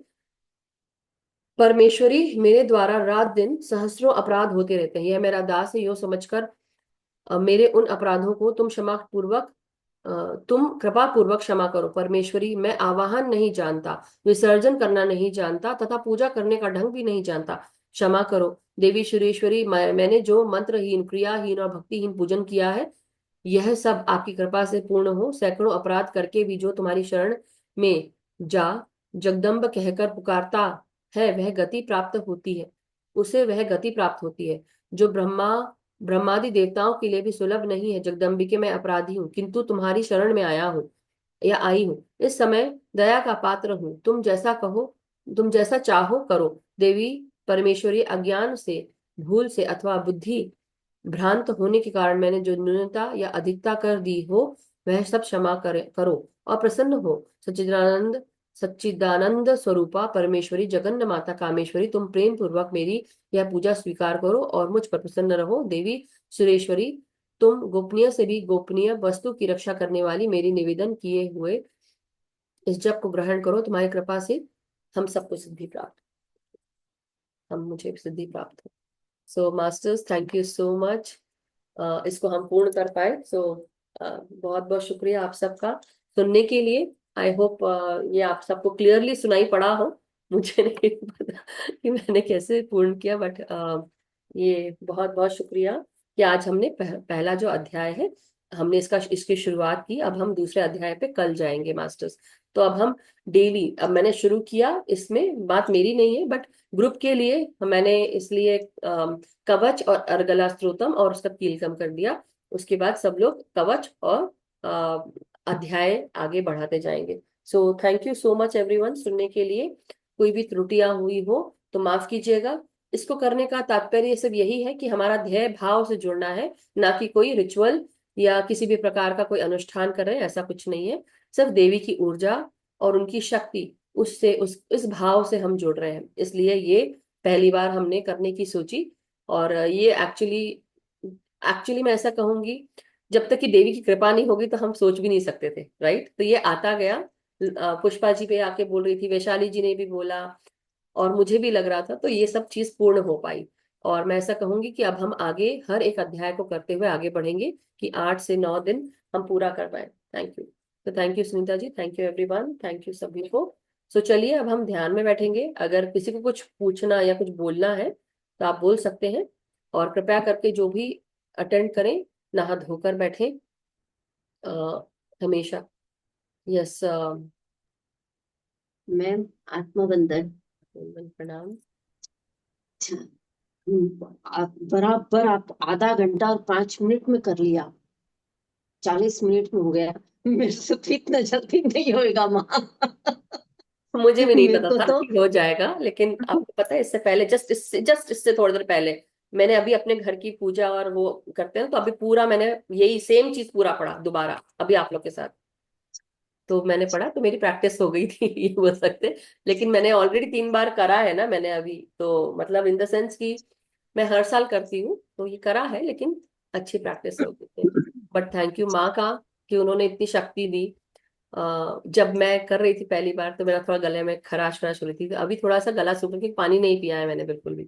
परमेश्वरी, मेरे द्वारा रात दिन सहस्रों अपराध होते रहते हैं, यह मेरा दास है, यो समझकर मेरे उन अपराधों को तुम कृपा पूर्वक क्षमा करो। परमेश्वरी, मैं आवाहन नहीं जानता, विसर्जन करना नहीं जानता तथा पूजा करने का ढंग भी नहीं जानता, क्षमा करो। देवी सुरेश्वरी, मैंने जो मंत्रहीन, क्रियाहीन और भक्तिहीन पूजन किया है, यह सब आपकी कृपा से पूर्ण हो। सैकड़ों अपराध करके भी जो तुम्हारी शरण में जा जगदम्ब कहकर पुकारता है, वह गति प्राप्त होती है, उसे वह गति प्राप्त होती है जो ब्रह्मादि देवताओं के लिए भी सुलभ नहीं है। जगदम्बिके, मैं अपराधी हूँ, किंतु तुम्हारी शरण में आया हूँ या आई हूँ। इस समय दया का पात्र हूँ, तुम जैसा चाहो करो। देवी परमेश्वरी, अज्ञान से, भूल से अथवा बुद्धि भ्रांत होने के कारण मैंने जो न्यूनता या अधिकता कर दी हो, वह सब करो और प्रसन्न हो। सच्चिदानंद स्वरूपा परमेश्वरी, जगन्न माता कामेश्वरी, तुम प्रेम पूर्वक मेरी यह पूजा स्वीकार करो और मुझ पर प्रसन्न रहो। देवी सुरेश्वरी, तुम गोपनीय से भी गोपनीय वस्तु की रक्षा करने वाली, मेरी निवेदन किए हुए इस जप को ग्रहण करो। तुम्हारी कृपा से हम सबको सिद्धि प्राप्त हम मुझे सिद्धि प्राप्त हो। सो masters, thank you so much, इसको हम पूर्ण कर पाए। सो बहुत बहुत शुक्रिया आप सबका सुनने के लिए। आई होप ये आप सबको क्लियरली सुनाई पड़ा हो। मुझे नहीं पता कि मैंने कैसे पूर्ण किया, बट ये बहुत बहुत शुक्रिया कि आज हमने पहला जो अध्याय है, हमने इसकी शुरुआत की। अब हम दूसरे अध्याय पे कल जाएंगे मास्टर्स। तो अब हम डेली, अब मैंने शुरू किया, इसमें बात मेरी नहीं है बट ग्रुप के लिए मैंने इसलिए कवच और अर्गला स्त्रोतम और उसका कीलकम कर दिया। उसके बाद सब लोग कवच और अध्याय आगे बढ़ाते जाएंगे। सो thank you so much everyone सुनने के लिए। कोई भी त्रुटियां हुई हो तो माफ कीजिएगा। इसको करने का तात्पर्य सिर्फ यही है कि हमारा ध्येय भाव से जुड़ना है, ना कि कोई रिचुअल या किसी भी प्रकार का कोई अनुष्ठान कर रहे हैं, ऐसा कुछ नहीं है। सिर्फ देवी की ऊर्जा और उनकी शक्ति, उससे उस इस भाव से हम जुड़ रहे हैं, इसलिए ये पहली बार हमने करने की सोची। और ये एक्चुअली एक्चुअली मैं ऐसा कहूंगी, जब तक कि देवी की कृपा नहीं होगी तो हम सोच भी नहीं सकते थे, राइट। तो ये आता गया। पुष्पा जी पे आके बोल रही थी, वैशाली जी ने भी बोला, और मुझे भी लग रहा था, तो ये सब चीज पूर्ण हो पाई। और मैं ऐसा कहूंगी कि अब हम आगे हर एक अध्याय को करते हुए आगे बढ़ेंगे कि 8 से 9 दिन हम पूरा कर पाए। Thank you. तो thank you Sunita ji, thank you everyone, thank you सभी को। सो चलिए अब हम ध्यान में बैठेंगे। अगर किसी को कुछ पूछना या कुछ बोलना है तो आप बोल सकते हैं। और कृपया करके जो भी अटेंड करें, नहा धोकर बैठे हमेशा। यस। मैम, आत्मबंधन। प्रणाम। अच्छा। आप बराबर आप आधा घंटा और 5 मिनट में कर लिया। 40 मिनट में हो गया। मेरे से तो इतना जल्दी नहीं होएगा माँ। मुझे भी नहीं मेरे पता को था तो कि हो जाएगा, लेकिन आपको पता है इससे पहले जस्ट इससे थोड़ी देर पहले मैंने अभी अपने घर की पूजा और वो करते हैं, तो अभी पूरा मैंने यही सेम चीज पूरा पढ़ा दोबारा अभी आप लोग के साथ। तो मैंने पढ़ा तो मेरी प्रैक्टिस हो गई थी ये बोल सकते। लेकिन मैंने ऑलरेडी 3 बार करा है ना मैंने अभी, तो मतलब इन द सेंस कि मैं हर साल करती हूँ, तो ये करा है, लेकिन अच्छी प्रैक्टिस हो गई थी। बट थैंक यू माँ का कि उन्होंने इतनी शक्ति दी। जब मैं कर रही थी पहली बार तो मेरा थोड़ा गले में खराश खराश हो रही थी, तो अभी थोड़ा सा गला सूख, क्योंकि पानी नहीं पिया है मैंने बिल्कुल भी,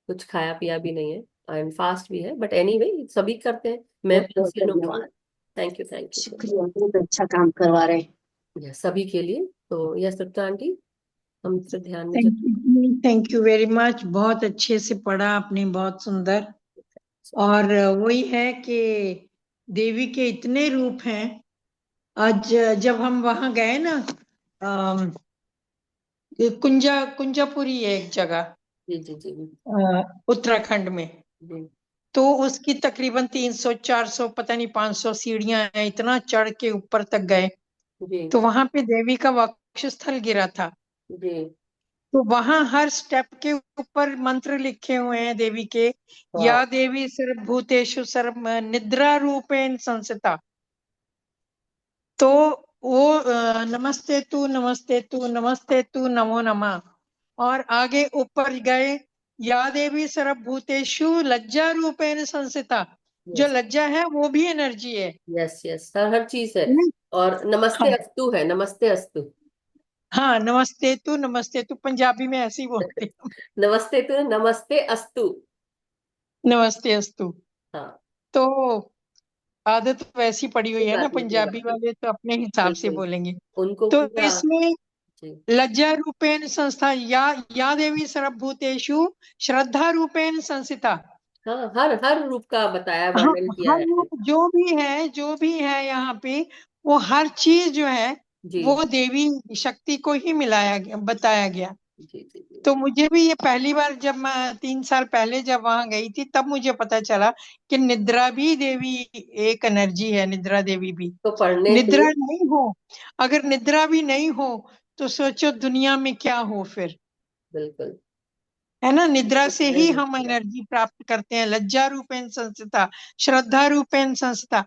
कुछ खाया पिया भी नहीं है। एंड फास्ट भी है, बट एनीवे सभी करते हैं, मैं बहुत भी बहुत उसी धन्यवाद। अनुसार। Thank you, thank you. शुक्रिया, बहुत अच्छा काम करवा रहे हैं। यस, सभी के लिए। तो यस सत्ता आंटी, हम सिर्फ ध्यान में थैंक यू वेरी मच। बहुत अच्छे से पढ़ा आपने, बहुत सुंदर। और वही है कि देवी के इतने रूप हैं। आज जब हम वहां गए ना, अम, कुंजापुरी है एक जगह, जी जी जी उत्तराखंड में। जी तो उसकी तकरीबन 300 400 पता नहीं 500 सीढ़ियां हैं, इतना चढ़ के ऊपर तक गए। जी तो वहां पे देवी का वक्षस्थल गिरा था। जी। तो वहां हर स्टेप के ऊपर मंत्र लिखे हुए हैं देवी के। वाह। या देवी सर्वभूतेषु सर्व निद्रा रूपेण संस्थिता। तो वो नमस्ते तू नमस्ते तू नमो नमः। और आगे ऊपर गए, या देवी सर्वभूतेषु लज्जा रूपेण संस्थिता। जो यस लज्जा है वो भी एनर्जी है। यस यस, हर हर चीज है। हम्म। और नमस्ते हाँ। अस्तु है, नमस्ते अस्तु। हाँ, नमस्ते तू पंजाबी में ऐसे ही बोलते हैं। नमस्ते तो नमस्ते अस्तु। नमस्ते अस्तु। हाँ, तो आदत वैसी पड़ी हुई कोई है ना, बात नहीं, कोई पंजाबी बात नहीं। वाले तो अपने हिसाब से बिल्कुल, बोलेंगे। उनको तो पूरा। इसमें जी। लज्जा रूपेण संस्था, या देवी सर्वभूतेषु श्रद्धा रूपेण संस्थिता। हाँ, हर हर रूप का बताया, हाँ, वर्णन किया हर है। रूप जो भी है यहाँ पे, वो हर चीज जो है जी वो देवी शक्ति को ही मिलाया गया, बताया गया। जी जी जी तो जी। मुझे भी ये पहली बार, जब मैं 3 साल पहले जब वहां गई थी, तब मुझे पता चला कि निद्रा भी देवी एक एनर्जी है, निद्रा देवी भी। तो पढ़ने से। निद्रा नहीं हो, अगर निद्रा भी नहीं हो तो सोचो दुनिया में क्या हो फिर। बिल्कुल। है ना, निद्रा तो से मैं ही हूँ हम पूरा। एनर्जी प्राप्त करते हैं। लज्जा रूपेण संस्थिता, श्रद्धा रूपेण संस्थिता,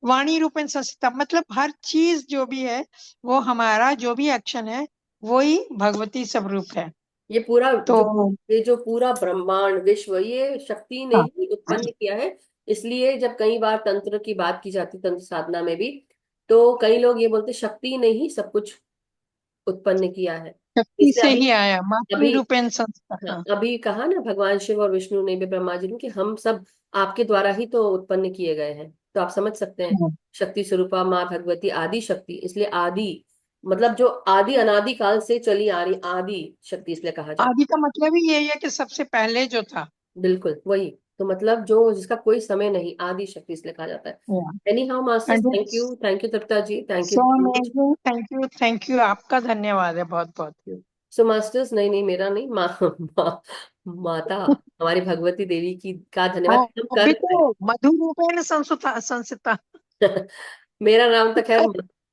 वाणी रूपेण संस्थिता। मतलब हर चीज जो भी है, वो हमारा जो भी एक्शन है, वो ही भगवती स्वरूप है। ये पूरा तो ये जो पूरा ब्रह्मांड विश्व, ये शक्ति ने हाँ, ही उत्पन्न किया है। इसलिए जब कई बार तंत्र की बात की जाती, तंत्र साधना में भी, तो कई लोग ये बोलते शक्ति ने ही सब कुछ उत्पन्न किया है। शक्ति इसलिए से अभी ही आया, मातृ अभी रूपेण संस्था। हाँ, हाँ, अभी कहा ना भगवान शिव और विष्णु ने भी ब्रह्मा जी ने कि हम सब आपके द्वारा ही तो उत्पन्न किए गए हैं। तो आप समझ सकते हैं, हाँ। शक्ति स्वरूपा माँ भगवती आदि शक्ति, इसलिए आदि मतलब जो आदि अनादि काल से चली आ रही आदि शक्ति इसलिए कहा जाता आदि का मतलब ही यही है कि सबसे पहले जो था। है। बिल्कुल वही। तो मतलब जो जिसका कोई समय नहीं, आदि शक्ति इसलिए कहा जाता है। Anyhow masters, and thank you Tripta ji, thank you so very much. Amazing. Thank you, आपका धन्यवाद है बहुत बहुत। सो मास्टर्स, नहीं नहीं मेरा नहीं, माता हमारी भगवती देवी की का धन्यवाद और कि हम अभी कर पाए। तो मधु रूपेण संस्था संस्था। मेरा नाम तो खैर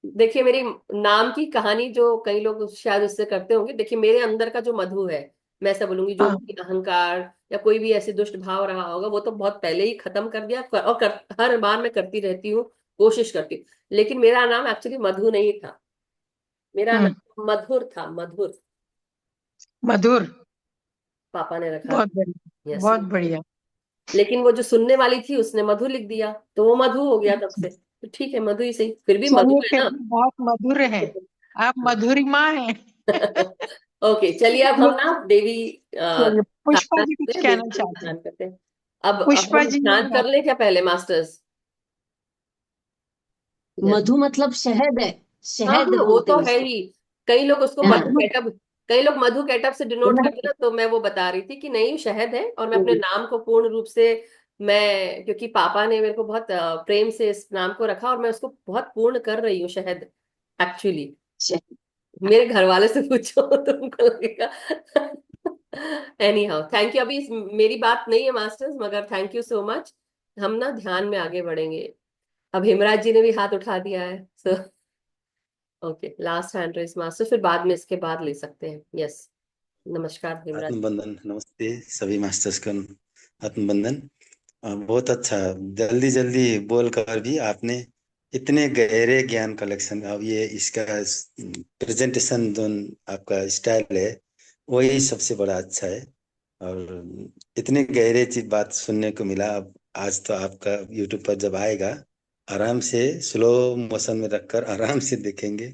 देखिए, मेरी नाम की कहानी जो कई लोग शायद उससे करते होंगे, देखिए मेरे अंदर का जो मधु है, मैं ऐसा बोलूंगी, जो हाँ। भी अहंकार या कोई भी ऐसे दुष्ट भाव रहा होगा, वो तो बहुत पहले ही खत्म कर दिया। हर बार मैं करती रहती हूँ, कोशिश करती हूँ। लेकिन मेरा नाम एक्चुअली मधु नहीं था, मेरा हम्म। नाम मधुर था, मधुर। मधुर। पापा ने रखा बहुत था। बढ़िया, यस। बहुत बढ़िया। लेकिन वो जो सुनने वाली थी उसने मधु लिख दिया, तो वो मधु हो गया तब से। तो ठीक है, मधु ही सही, फिर भी मधु चलिए, है फिर ना। भी बहुत मधुर है। आप मधुरिमा हैं। ओके, चलिए अब हम ना देवी चलिए, पुष्पा साधना जी करते कुछ हैं, कहना देवी का चाहते हैं। ध्यान करते हैं। अब पुष्पा हम जी ध्यान कर ले क्या पहले, मास्टर्स? यस। मधु मतलब शहद है, हाँ शहद हाँ, वो बोलते तो हैं है उसको। ही। कई लोग उसको है मधु ना? कैटअप, कई लोग मधु कैटअप से डिनोट करते हैं, तो मैं वो बता रही थी कि नहीं, शहद है। और मैं अपने नाम को पूर्ण रूप से, मैं, क्योंकि पापा ने मेरे को बहुत प्रेम से इस नाम को रखा, और मैं उसको बहुत पूर्ण कर रही हूँ, शहद एक्चुअली। शहद। मेरे घर वाले से पूछो तो उनको लगेगा। Any how, thank you. अभी मेरी बात नहीं है मास्टर्स, मगर थैंक यू सो मच। हम ना ध्यान में आगे बढ़ेंगे। अब हिमराज जी ने भी हाथ उठा दिया है, so okay, last hand raise master, फिर बाद में इसके बाद ले सकते हैं। यस, नमस्कार हिमराज। आत्मबंधन, नमस्ते सभी मास्टर्स को। आत्मबंधन। बहुत अच्छा, जल्दी जल्दी बोल कर भी आपने इतने गहरे ज्ञान कलेक्शन। अब ये इसका प्रेजेंटेशन जो आपका स्टाइल है, वही सबसे बड़ा अच्छा है। और इतने गहरे चीज बात सुनने को मिला। अब आज तो आपका यूट्यूब पर जब आएगा, आराम से स्लो मोशन में रखकर आराम से देखेंगे।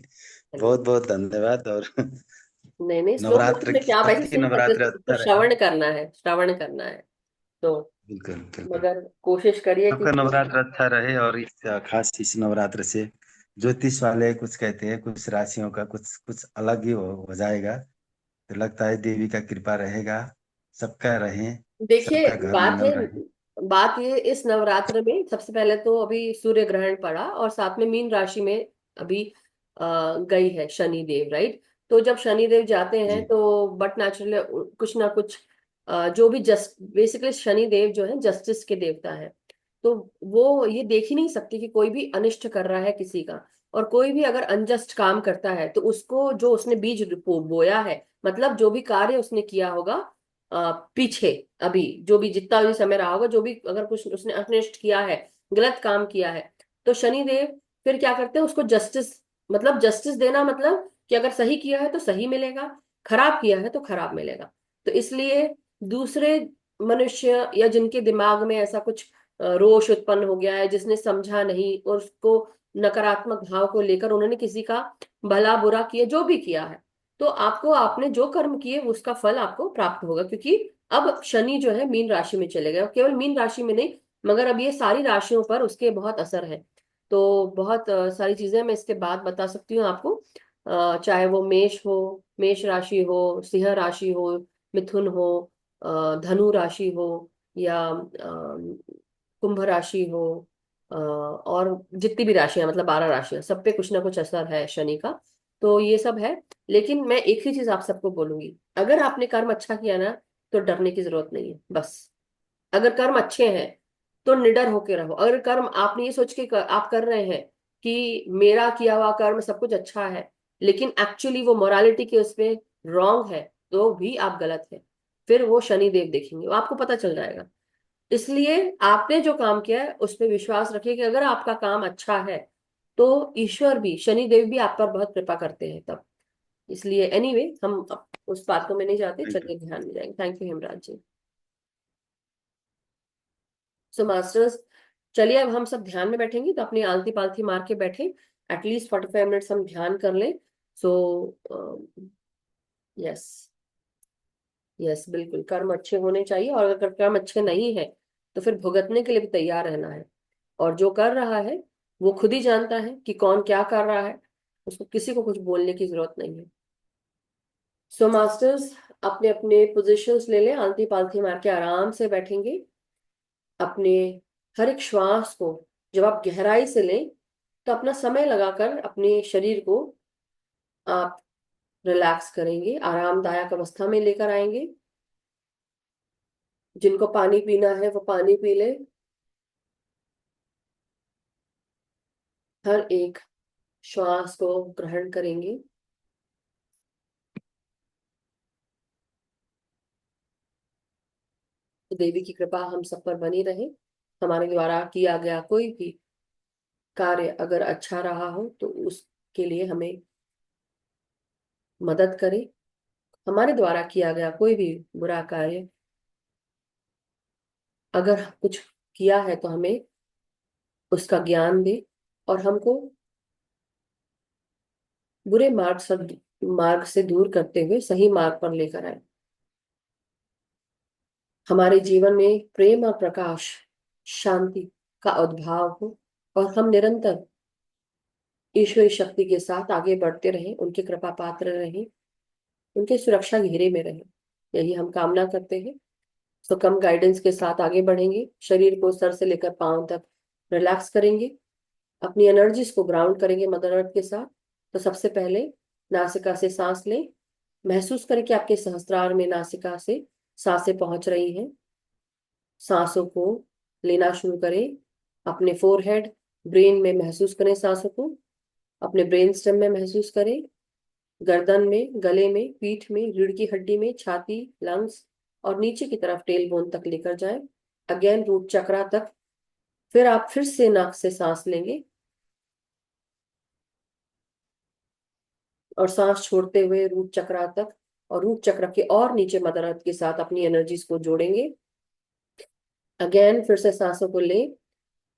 बहुत बहुत धन्यवाद। और नहीं नहीं, स्लो मोशन नवरात्र में की क्या भाई, सबकी सुन सकते नवरात्र हैं, अच्छा तो रहे। श्रवण करना है, श्रवण करना है। तो बिल्कुल बिल्कुल। मगर कोशिश करिए आपका क्योंकि नवरात्र अच्छा रहे। और इस खास इस नवरात्र से ज्योतिष वाले कुछ कहते हैं, कुछ राशियों का कुछ कुछ अलग ही हो जाएगा। तो लगता है देवी का कृपा रहेगा, सबका रहे, देखिए, सबका घर बात मंगल है, रहे। बात ये, इस नवरात्र में सबसे पहले तो अभी सूर्य ग्रहण पड़ा, और साथ में मीन राशि में अभी गई है शनि देव, राइट। तो जब शनि देव जाते हैं जी तो बट नेचुरली कुछ ना कुछ, जो भी जस्ट बेसिकली शनि देव जो है जस्टिस के देवता है। तो वो ये देख ही नहीं सकती कि कोई भी अनिष्ट कर रहा है किसी का। और कोई भी अगर अनजस्ट काम करता है, तो उसको जो उसने बीज बोया है, मतलब जो भी कार्य उसने किया होगा पीछे, अभी जो भी जितना भी समय रहा होगा, जो भी अगर कुछ उसने अनिष्ट किया है, गलत काम किया है, तो शनि देव फिर क्या करते हैं, उसको जस्टिस, मतलब जस्टिस देना, मतलब कि अगर सही किया है तो सही मिलेगा, खराब किया है तो खराब मिलेगा। तो इसलिए दूसरे मनुष्य या जिनके दिमाग में ऐसा कुछ रोष उत्पन्न हो गया है, जिसने समझा नहीं और उसको नकारात्मक भाव को लेकर उन्होंने किसी का भला बुरा किया, जो भी किया है, तो आपको, आपने जो कर्म किए उसका फल आपको प्राप्त होगा। क्योंकि अब शनि जो है मीन राशि में चले गए, और केवल मीन राशि में नहीं, मगर अब ये सारी राशियों पर उसके बहुत असर है। तो बहुत सारी चीजें मैं इसके बाद बता सकती हूँ आपको। चाहे वो मेष हो, मेष राशि हो, सिंह राशि हो, मिथुन हो, धनु राशि हो, या कुंभ राशि हो, और जितनी भी राशियां, मतलब 12 राशियां, सब पे कुछ ना कुछ असर है शनि का। तो ये सब है। लेकिन मैं एक ही चीज आप सबको बोलूंगी, अगर आपने कर्म अच्छा किया ना, तो डरने की जरूरत नहीं है, बस। अगर कर्म अच्छे हैं तो निडर होके रहो। अगर कर्म आपने ये सोच के आप कर रहे हैं कि मेरा किया हुआ कर्म सब कुछ अच्छा है, लेकिन एक्चुअली वो मोरालिटी के उसमें रॉन्ग है, तो भी आप गलत है। फिर वो शनि देव देखेंगे, वो आपको पता चल जाएगा। इसलिए आपने जो काम किया है उस पर विश्वास रखिए कि अगर आपका काम अच्छा है, तो ईश्वर भी, शनि देव भी आप पर बहुत कृपा करते हैं तब। इसलिए एनीवे, हम अब उस बात को मैं नहीं जाते, थैंक यू। चलिए ध्यान में जाएंगे। Thank you Hemraj ji. So masters, चलिए अब हम सब ध्यान में बैठेंगे, तो अपनी आलती पालती मार के बैठे, एटलीस्ट 45 मिनट्स हम ध्यान कर लें। सो यस, यस बिल्कुल, कर्म अच्छे होने चाहिए, और अगर कर्म अच्छे नहीं है तो फिर भुगतने के लिए भी तैयार रहना है। और जो कर रहा है वो खुद ही जानता है कि कौन क्या कर रहा है, उसको किसी को कुछ बोलने की जरूरत नहीं है। सो मास्टर्स, अपने अपने पोजीशंस ले लें, आलती पालती मार के आराम से बैठेंगे। अपने हर एक श्वास को जब आप गहराई से लें, तो अपना समय लगाकर अपने शरीर को आप रिलैक्स करेंगे, आरामदायक अवस्था में लेकर आएंगे। जिनको पानी पीना है वो पानी पी ले। हर एक श्वास को ग्रहण करेंगे। तो देवी की कृपा हम सब पर बनी रहे। हमारे द्वारा किया गया कोई भी कार्य अगर अच्छा रहा हो तो उसके लिए हमें मदद करे। हमारे द्वारा किया गया कोई भी बुरा कार्य अगर कुछ किया है तो हमें उसका ज्ञान दे और हमको बुरे मार्ग से दूर करते हुए सही मार्ग पर लेकर आए। हमारे जीवन में प्रेम और प्रकाश, शांति का उद्भाव हो और हम निरंतर ईश्वरी शक्ति के साथ आगे बढ़ते रहें, उनकी कृपा पात्र रहें, उनके सुरक्षा घेरे में रहें, यही हम कामना करते हैं। तो कम गाइडेंस के साथ आगे बढ़ेंगे। शरीर को सर से लेकर पांव तक रिलैक्स करेंगे, अपनी एनर्जीज को ग्राउंड करेंगे मदर अर्थ के साथ। तो सबसे पहले नासिका से सांस लें। महसूस करें कि आपके सहस्त्रार में नासिका से सांसें पहुंच रही हैं। सांसों को लेना शुरू करें। अपने फोरहेड, ब्रेन में महसूस करें सांसों को। अपने ब्रेन स्टेम में महसूस करें, गर्दन में, गले में, पीठ में, रीढ़ की हड्डी में, छाती, लंग्स और नीचे की तरफ टेल बोन तक लेकर जाएं। अगेन रूट चक्रा तक। फिर आप फिर से नाक से सांस लेंगे और सांस छोड़ते हुए रूट चक्रा तक और रूट चक्र के और नीचे मदर अर्थ के साथ अपनी एनर्जीज को जोड़ेंगे। अगेन फिर से सांसों को लें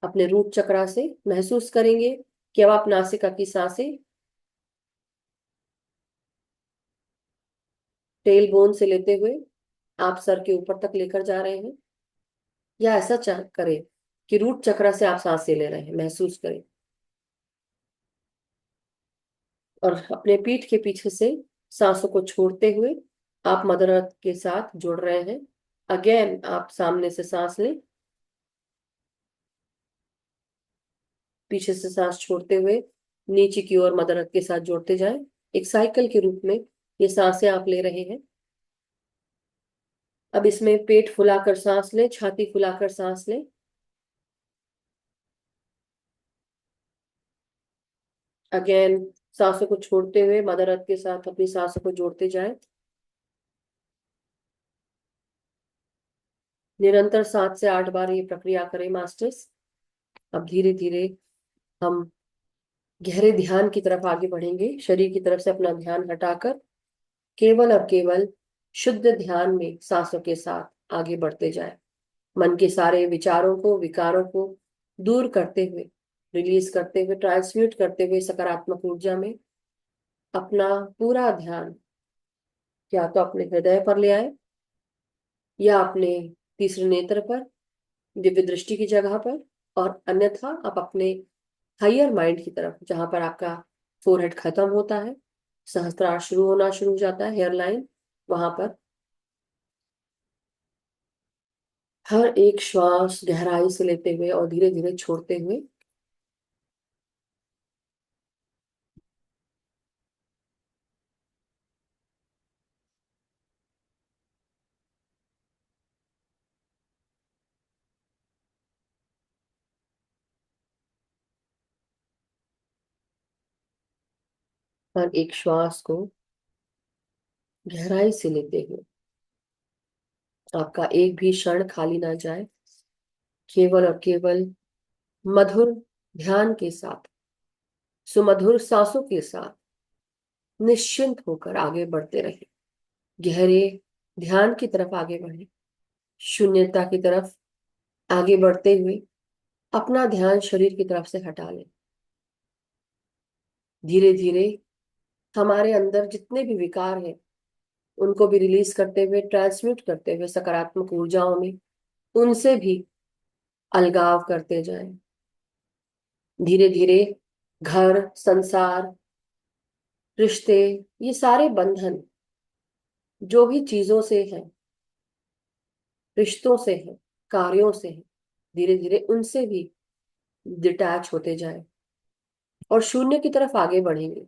अपने रूट चक्रा से। महसूस करेंगे कि अब आप नासिका की सांसें टेल बोन से लेते हुए आप सर के ऊपर तक लेकर जा रहे हैं, या ऐसा करें कि रूट चक्र से आप सांसें ले रहे हैं। महसूस करें और अपने पीठ के पीछे से सांसों को छोड़ते हुए आप मदर अर्थ के साथ जुड़ रहे हैं। अगेन आप सामने से सांस लें, पीछे से सांस छोड़ते हुए नीचे की ओर मदर अर्थ के साथ जोड़ते जाएं। एक साइकिल के रूप में ये सांसें आप ले रहे हैं। अब इसमें पेट फुलाकर सांस लें, छाती फुलाकर सांस लें। अगेन सांसों को छोड़ते हुए मदर अर्थ के साथ अपनी सांसों को जोड़ते जाएं। निरंतर 7 से 8 बार ये प्रक्रिया करें मास्टर्स। अब धीरे धीरे हम गहरे ध्यान की तरफ आगे बढ़ेंगे। शरीर की तरफ से अपना ध्यान हटाकर केवल और केवल शुद्ध ध्यान में सांसों के साथ आगे बढ़ते जाएं। मन के सारे विचारों को, विकारों को दूर करते हुए, रिलीज करते हुए, ट्रांसम्यूट करते हुए सकारात्मक ऊर्जा में अपना पूरा ध्यान या तो अपने हृदय पर ले आए या अपने तीसरे नेत्र पर, दिव्य दृष्टि की जगह पर, और अन्यथा आप अपने हायर माइंड की तरफ, जहां पर आपका फोरहेड खत्म होता है, सहस्त्रार शुरू होना शुरू हो जाता है, हेयर लाइन, वहां पर हर एक श्वास गहराई से लेते हुए और धीरे धीरे छोड़ते हुए हर एक श्वास को गहराई से लेते हुए आपका एक भी क्षण खाली ना जाए। केवल और केवल मधुर ध्यान के साथ, सुमधुर सांसों के साथ निश्चिंत होकर आगे बढ़ते रहे। गहरे ध्यान की तरफ आगे बढ़े, शून्यता की तरफ आगे बढ़ते हुए अपना ध्यान शरीर की तरफ से हटा लें। धीरे धीरे हमारे अंदर जितने भी विकार हैं उनको भी रिलीज करते हुए, ट्रांसम्यूट करते हुए सकारात्मक ऊर्जाओं में उनसे भी अलगाव करते जाएं। धीरे धीरे घर, संसार, रिश्ते, ये सारे बंधन जो भी चीजों से है, रिश्तों से है, कार्यों से है, धीरे धीरे उनसे भी डिटैच होते जाएं और शून्य की तरफ आगे बढ़ेंगे।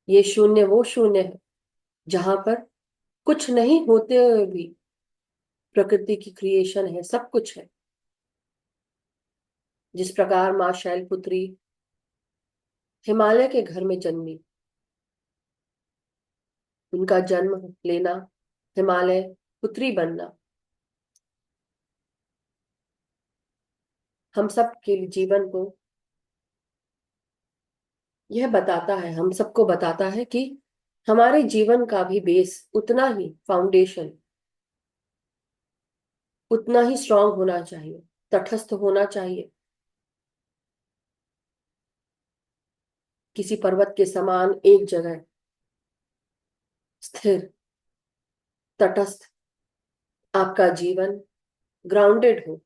ये शून्य वो शून्य है जहां पर कुछ नहीं होते हुए भी प्रकृति की क्रिएशन है, सब कुछ है। जिस प्रकार माँ शैलपुत्री हिमालय के घर में जन्मी, उनका जन्म लेना, हिमालय पुत्री बनना हम सब के जीवन को यह बताता है, हम सबको बताता है कि हमारे जीवन का भी बेस उतना ही, फाउंडेशन उतना ही स्ट्रांग होना चाहिए, तटस्थ होना चाहिए, किसी पर्वत के समान एक जगह स्थिर, तटस्थ आपका जीवन ग्राउंडेड हो,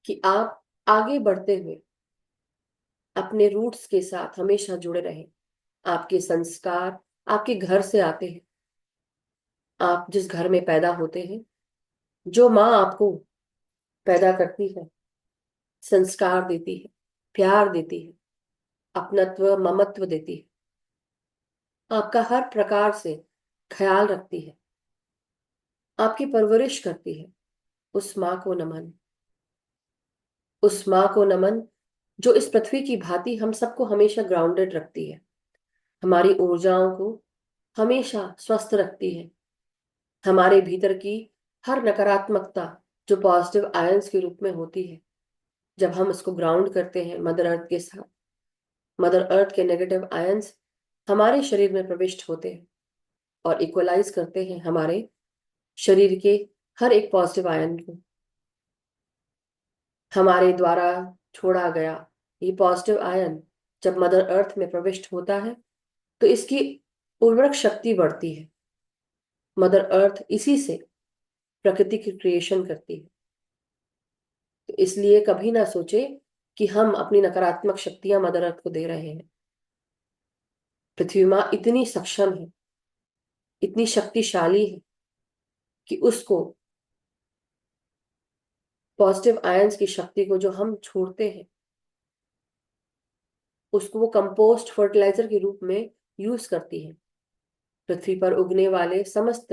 कि आप आगे बढ़ते हुए अपने रूट्स के साथ हमेशा जुड़े रहें। आपके संस्कार आपके घर से आते हैं, आप जिस घर में पैदा होते हैं, जो माँ आपको पैदा करती है, संस्कार देती है, प्यार देती है, अपनत्व ममत्व देती है, आपका हर प्रकार से ख्याल रखती है, आपकी परवरिश करती है, उस माँ को नमन, उस माँ को नमन जो इस पृथ्वी की भांति हम सबको हमेशा ग्राउंडेड रखती है, हमारी ऊर्जाओं को हमेशा स्वस्थ रखती है, हमारे भीतर की हर नकारात्मकता जो पॉजिटिव आयंस के रूप में होती है, जब हम इसको ग्राउंड करते हैं मदर अर्थ के साथ, मदर अर्थ के नेगेटिव आयंस हमारे शरीर में प्रविष्ट होते हैं और इक्वलाइज करते हैं हमारे शरीर के हर एक पॉजिटिव आयन को। हमारे द्वारा छोड़ा गया ये पॉजिटिव आयन जब मदर अर्थ में प्रविष्ट होता है तो इसकी उर्वरक शक्ति बढ़ती है। मदर अर्थ इसी से प्रकृति की क्रिएशन करती है। तो इसलिए कभी ना सोचे कि हम अपनी नकारात्मक शक्तियां मदर अर्थ को दे रहे हैं। पृथ्वी माँ इतनी सक्षम है, इतनी शक्तिशाली है कि उसको पॉजिटिव आयंस की शक्ति को जो हम छोड़ते हैं उसको वो कंपोस्ट फर्टिलाइजर के रूप में यूज करती है। पृथ्वी पर उगने वाले समस्त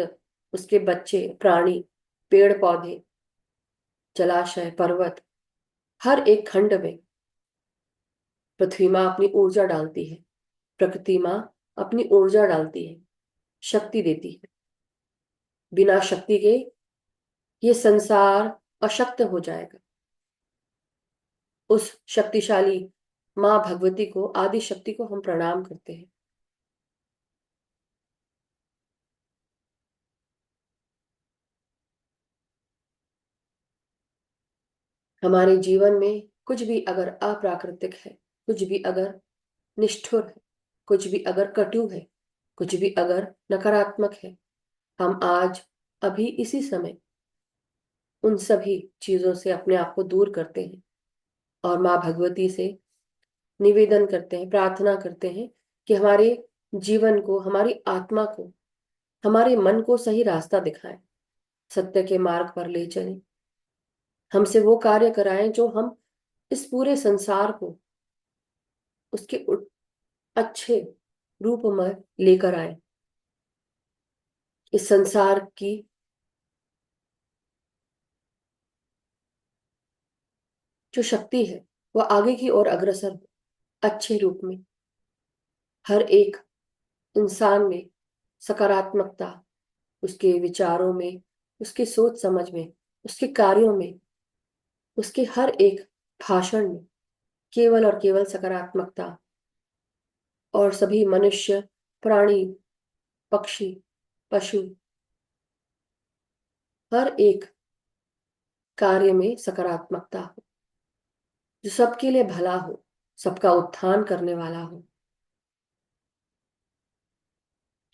उसके बच्चे, प्राणी, पेड़ पौधे, जलाशय, पर्वत, हर एक खंड में पृथ्वी माँ अपनी ऊर्जा डालती है, प्रकृति माँ अपनी ऊर्जा डालती है, शक्ति देती है। बिना शक्ति के ये संसार अशक्त हो जाएगा। उस शक्तिशाली माँ भगवती को, आदि शक्ति को हम प्रणाम करते हैं। हमारे जीवन में कुछ भी अगर अप्राकृतिक है, कुछ भी अगर निष्ठुर है, कुछ भी अगर कटु है, कुछ भी अगर नकारात्मक है, हम आज अभी इसी समय उन सभी चीजों से अपने आप को दूर करते हैं और माँ भगवती से निवेदन करते हैं, प्रार्थना करते हैं कि हमारे जीवन को, हमारी आत्मा को, हमारे मन को सही रास्ता दिखाएं, सत्य के मार्ग पर ले चलें, हमसे वो कार्य कराएं जो हम इस पूरे संसार को उसके अच्छे रूप में लेकर आए। इस संसार की जो शक्ति है वह आगे की ओर अग्रसर हो, अच्छे रूप में, हर एक इंसान में सकारात्मकता, उसके विचारों में, उसके सोच समझ में, उसके कार्यों में, उसके हर एक भाषण में केवल और केवल सकारात्मकता, और सभी मनुष्य, प्राणी, पक्षी, पशु, हर एक कार्य में सकारात्मकता हो, जो सबके लिए भला हो, सबका उत्थान करने वाला हो।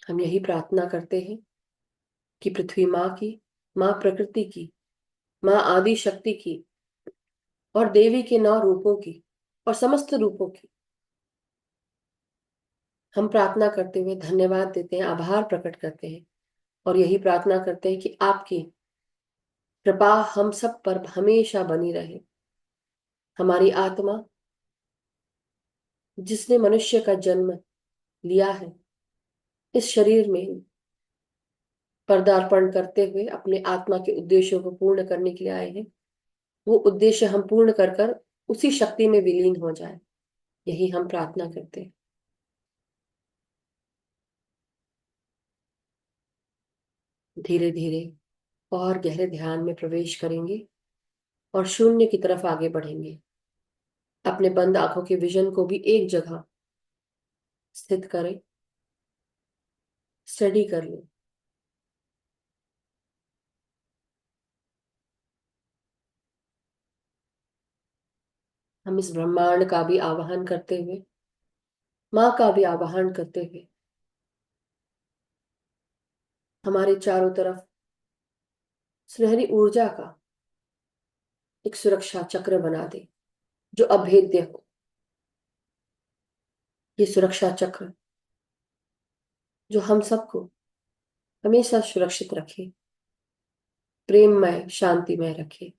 हम यही प्रार्थना करते हैं कि पृथ्वी माँ की, माँ प्रकृति की, माँ आदि शक्ति की और देवी के 9 रूपों की और समस्त रूपों की हम प्रार्थना करते हुए धन्यवाद देते हैं, आभार प्रकट करते हैं और यही प्रार्थना करते हैं कि आपकी कृपा हम सब पर हमेशा बनी रहे। हमारी आत्मा जिसने मनुष्य का जन्म लिया है, इस शरीर में पदार्पण करते हुए अपने आत्मा के उद्देश्यों को पूर्ण करने के लिए आए हैं, वो उद्देश्य हम पूर्ण कर कर उसी शक्ति में विलीन हो जाए। यही हम प्रार्थना करते हैं। धीरे धीरे और गहरे ध्यान में प्रवेश करेंगे और शून्य की तरफ आगे बढ़ेंगे। अपने बंद आंखों के विजन को भी एक जगह स्थित करें, स्टडी कर लें। हम इस ब्रह्मांड का भी आवाहन करते हुए, माँ का भी आवाहन करते हुए, हमारे चारों तरफ सुनहरी ऊर्जा का एक सुरक्षा चक्र बना दे जो अभेद्य हो। ये सुरक्षा चक्र जो हम सबको हमेशा सुरक्षित रखे, प्रेममय, शांतिमय रखे।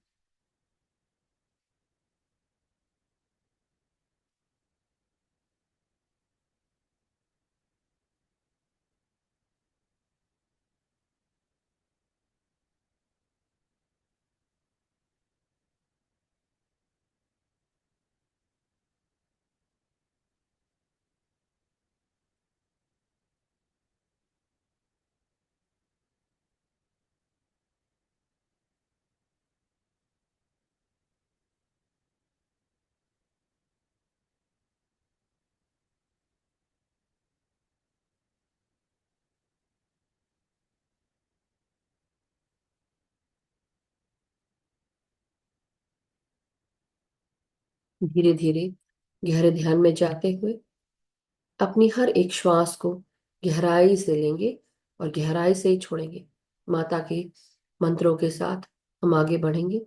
धीरे धीरे गहरे ध्यान में जाते हुए अपनी हर एक श्वास को गहराई से लेंगे और गहराई से ही छोड़ेंगे। माता के मंत्रों के साथ हम आगे बढ़ेंगे।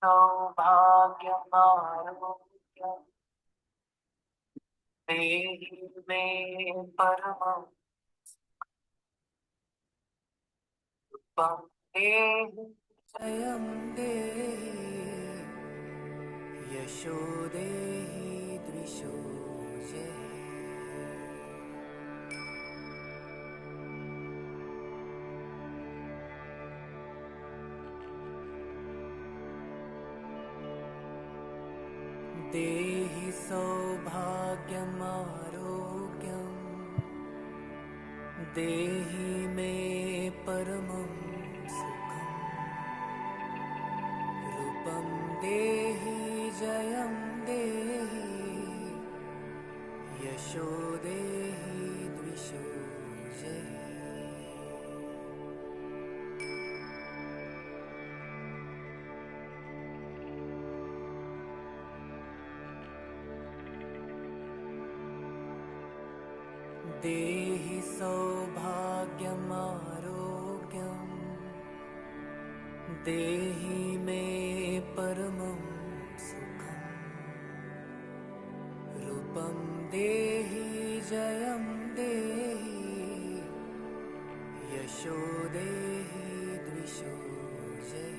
सौभाग्यम आरोग्यम देहि मे परमं सुखं देहि जयं देहि यशो देहि द्विषो जय। देहि सौभाग्यम आरोग्यम देहि मे परमं सुखं रूपं देहि जयं देहि यशो देहि द्विषो जय। देहि सौभाग्यम आरोग्यम देहि मे परमं सुखं रूपं देहि जयं देहि यशो देहि द्विषो जय।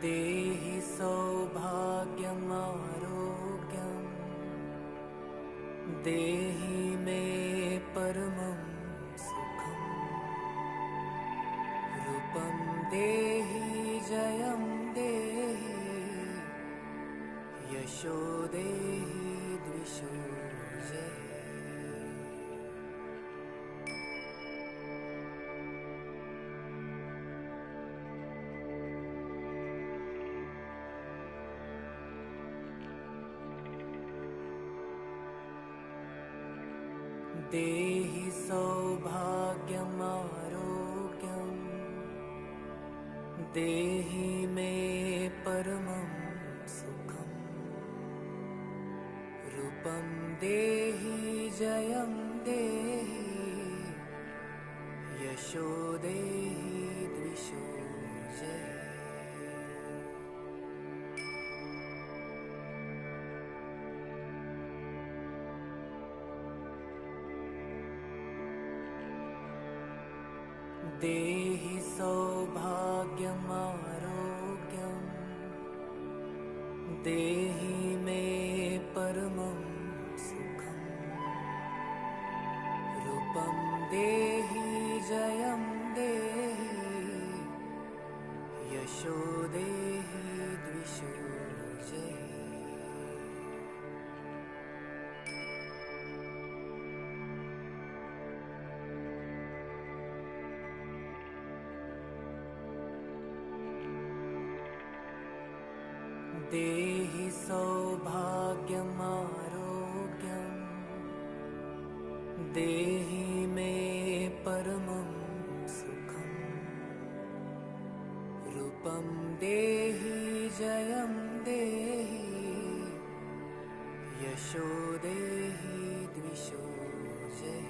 देहि सौभाग्यम आरोग्यम देहि मे परमं सुखं रूपं देहि जयं देहि यशो देहि द्विषो जय। देहि सौभाग्यम आरोग्यम देहि मे परमं सुखम् रूपं देहि जयं देहि यशो देहि द्विषो जय। देहि सौभाग्यमारोग्यं देहि मे परमं सुखम् रूपं देहि जयं देहि यशो देहि द्विषो जय। देहि सौभाग्यमारोग्यं देहि मे परमं सुखम् रूपं देहि जयं देहि यशो देहि द्विषो जय।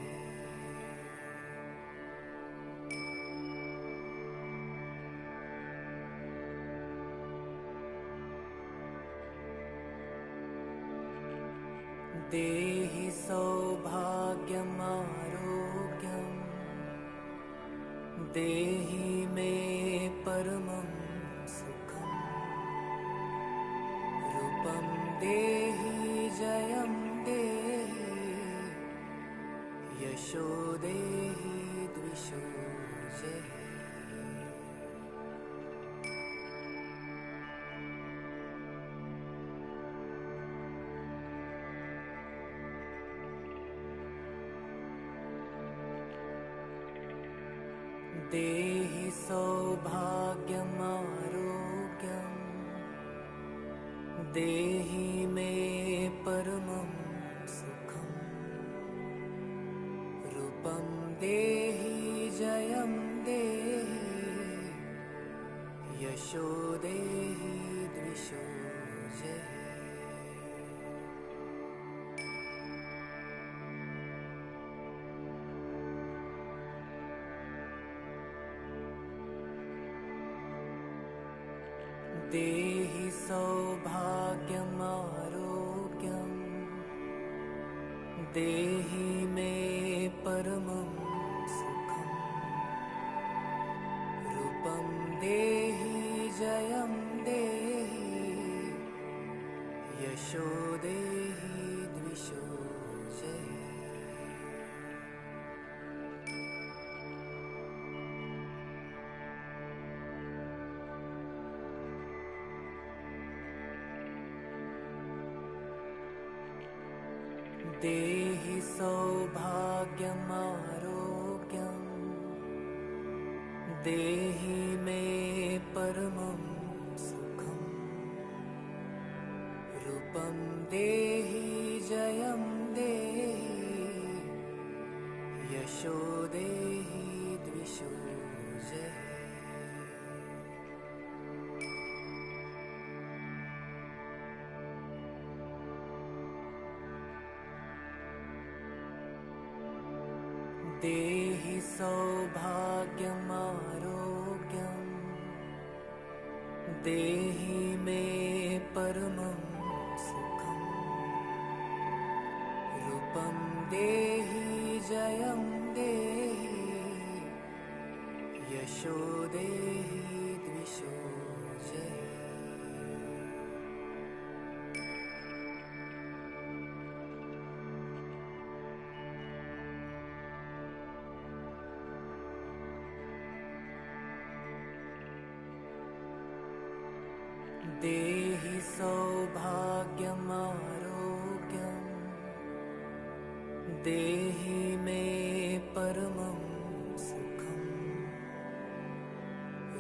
देहि सौभाग्यमारोग्यं देहि मे परमं सुखम् रूपं देहि जयं देहि यशो देहि द्विषो जय। देहि सौभाग्यमारोग्यं देहि मे परमं सुखम् रूपं देहि जयं देहि यशो देहि द्विषो जय। देहि सौभाग्यमारोग्यं देहि मे परमं सुखम् रूपं देहि जयं देहि यशो देहि द्विषो जय। देहि सौभाग्यमारोग्यं देहि मे परमं सुखम् रूपं देहि जयं देहि यशो देहि द्विषो जय। देहि सौभाग्यमारोग्यं देहि मे परमं सुखम् रूपं देहि जयं देहि यशो देहि द्विषो जय। देहि सौभाग्यमारोग्यं देहि मे परमं सुखम्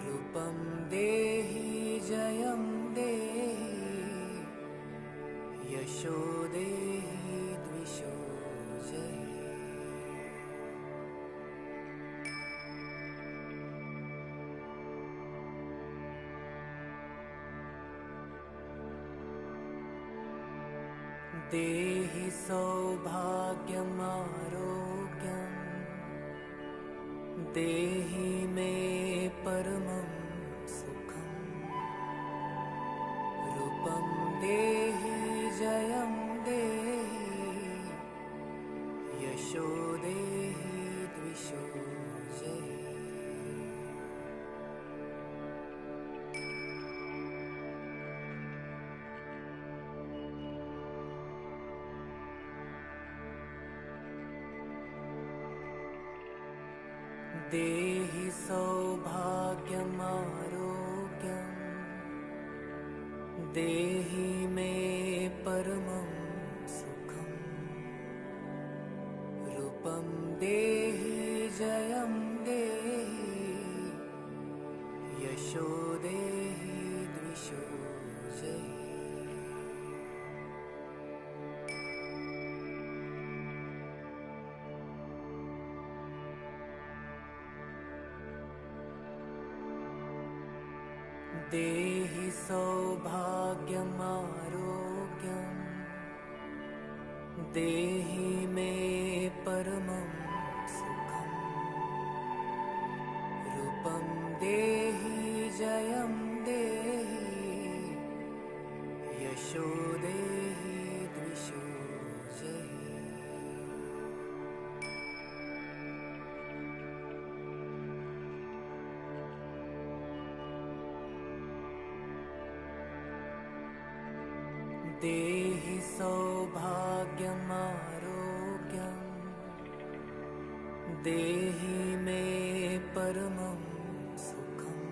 रूपं देहि जयं देहि यशो देहि द्विषो जय। देहि सौभाग्यमारोग्यम् देहि मे परमं सुखम् रूपं देहि जयं देहि यशो देहि द्विषो जयि देहि सौभाग्यमारोग्यम् देहि मे परमं सुखम् रूपं देहि जयं देहि यशो देहि द्विषो जयि देहि सौभाग्यमारोग्यम् देहि मे परमं सुखम् रूपं देहि जयं देहि यशो देहि द्विषो जयि देहि सौभाग्यमारोग्यम् देहि मे परमं सुखम्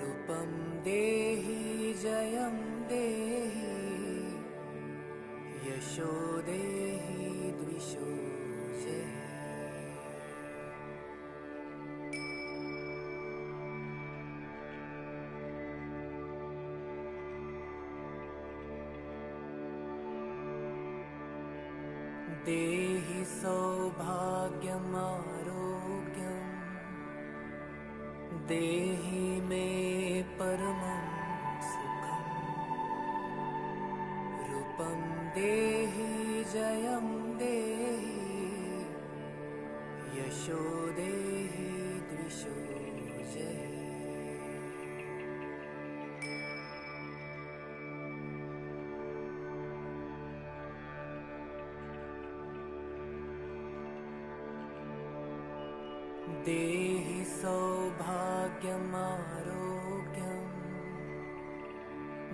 रूपं देहि जयं देहि यशो देहि द्विषो जयि देहि सौभाग्यमारोग्यम् देहि मे परमं सुखम् रूपं देहि जयं देहि यशो देहि द्विषो जयि देहि सौभाग्यमारोग्यम्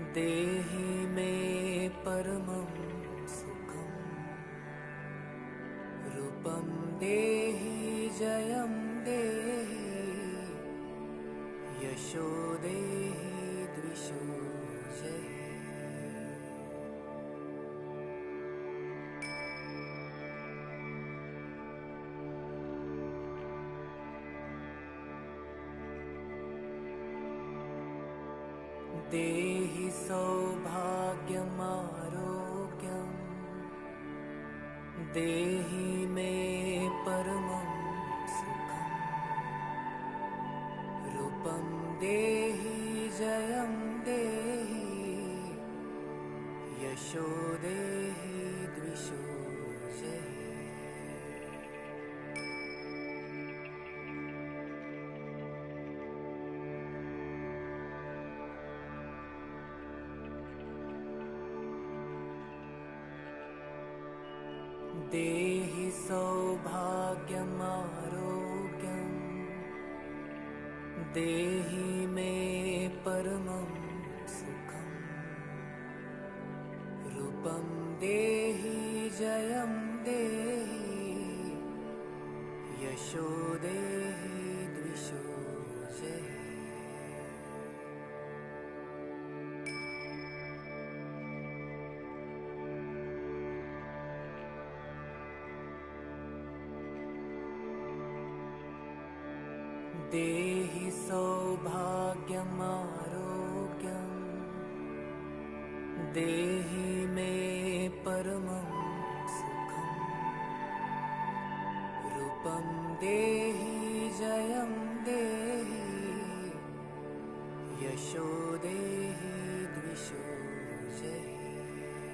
देहि मे परमं सुखम् रूपं देहि जयं देहि यशो देहि द्विषो जयि देहि सौभाग्यमारोग्यम् देहि मे परमं सुखम् रूपं देहि जयं देहि यशो देहि द्विषो जयि देहि सौभाग्यमारोग्यम् देहि मे परमं सुखम् रूपं देहि जयं देहि यशो देहि द्विषो जयि देहि सौभाग्यमारोग्यम् देहि मे परमं सुखम् रूपं देहि जयं देहि यशो देहि द्विषो जयि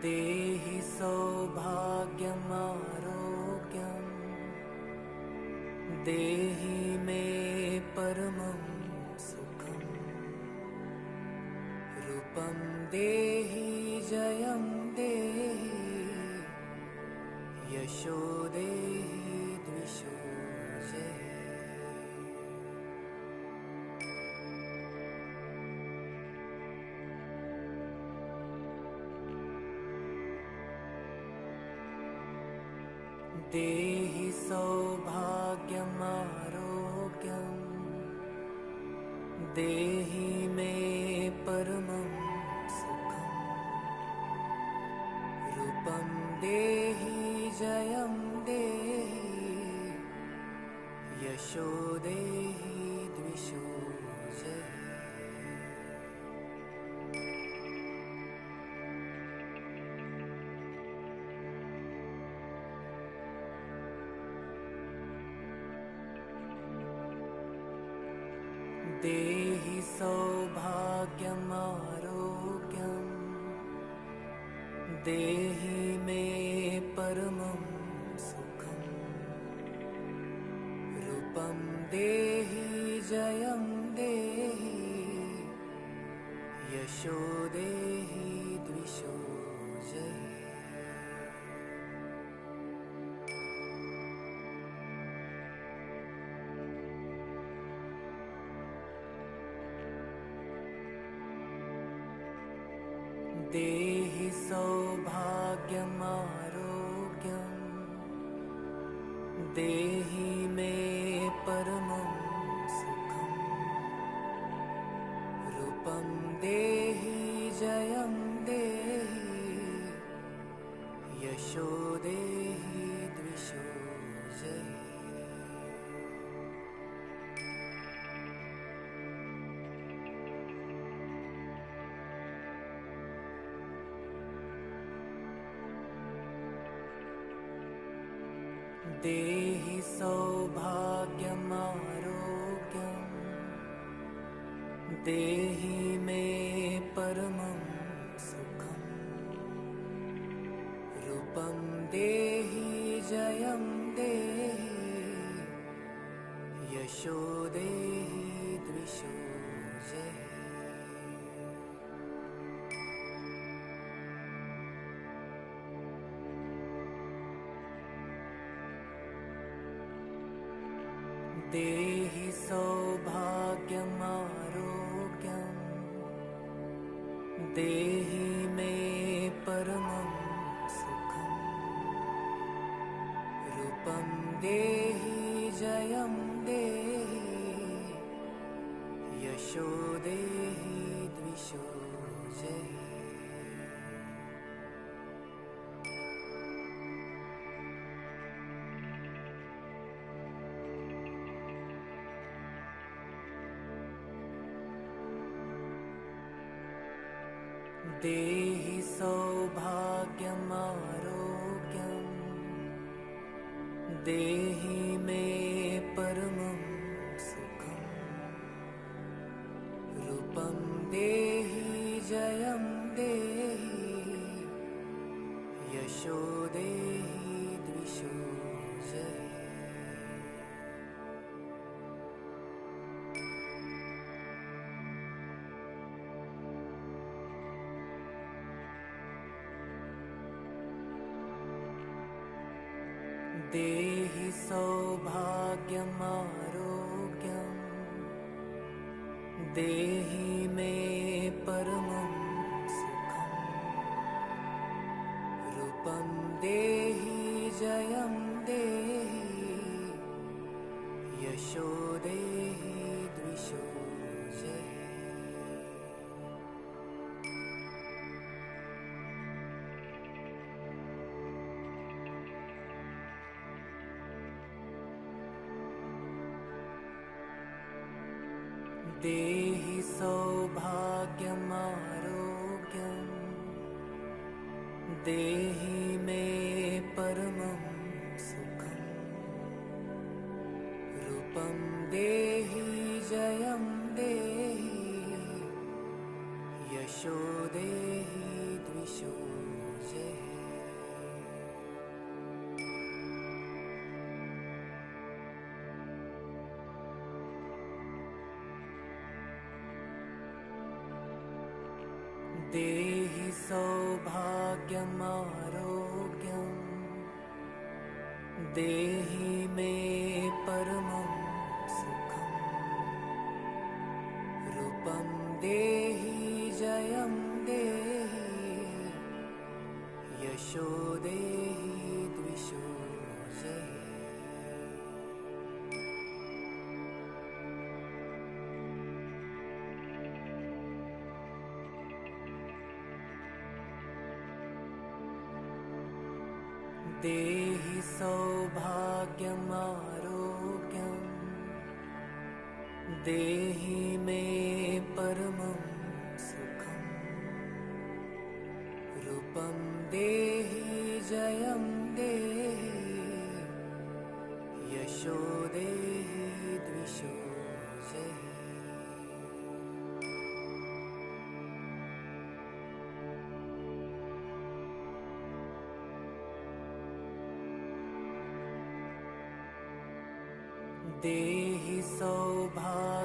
देहि सौभाग्यमारोग्यम् देहि मे परमं सुखम् रूपं देहि जयं देहि यशो देहि द्विषो जय। देहि सौभाग्यमारोग्यम् देहि मे परमं सुखम् रूपं देहि जयं देहि यशो देहि द्विषो जय। देहि सौभाग्यमारोग्यम् देहि मे परमं सुखम् रूपं देहि जयं देहि यशो देहि द्विषो जय। देहि सौभाग्यमारोग्यम् देहि मे परमं सुखम् रूपं देहि जयं देहि यशो देहि द्विषो जय। देहि सौभाग्यमारोग्यम् देहि मे परमं सुखम् रूपं देहि जयं देहि यशो देहि द्विषो जय। देहि सौभाग्यमारोग्यम् देहि मे परमं सुखम् रूपं देहि जयं देहि यशो देहि द्विषो जय। देहि सौभाग्यमारोग्यम् देहि मे परमं सुखम् रूपं देहि जयं देहि यशो देहि द्विषो जय। देहि सौभाग्यमारोग्यम् देहि मे परमं सुखम् रूपं देहि जयं देहि यशो देहि द्विषो जय। देहि सौभाग्यमारोग्यम् देहि मे परमं सुखम् रूपं देहि जयं देहि यशो देहि द्विषो देहि सौभाग्यमारोग्यम् देहि मे परमं सुखम् रूपं देहि जयं देहि यशो देहि द्विषो जय। देहि सौभाग्यमारोग्यम् देहि मे परमं सुखम् रूपं देहि जयं देहि यशो देहि द्विषो जय। देहि सौभाग्यमारोग्यम्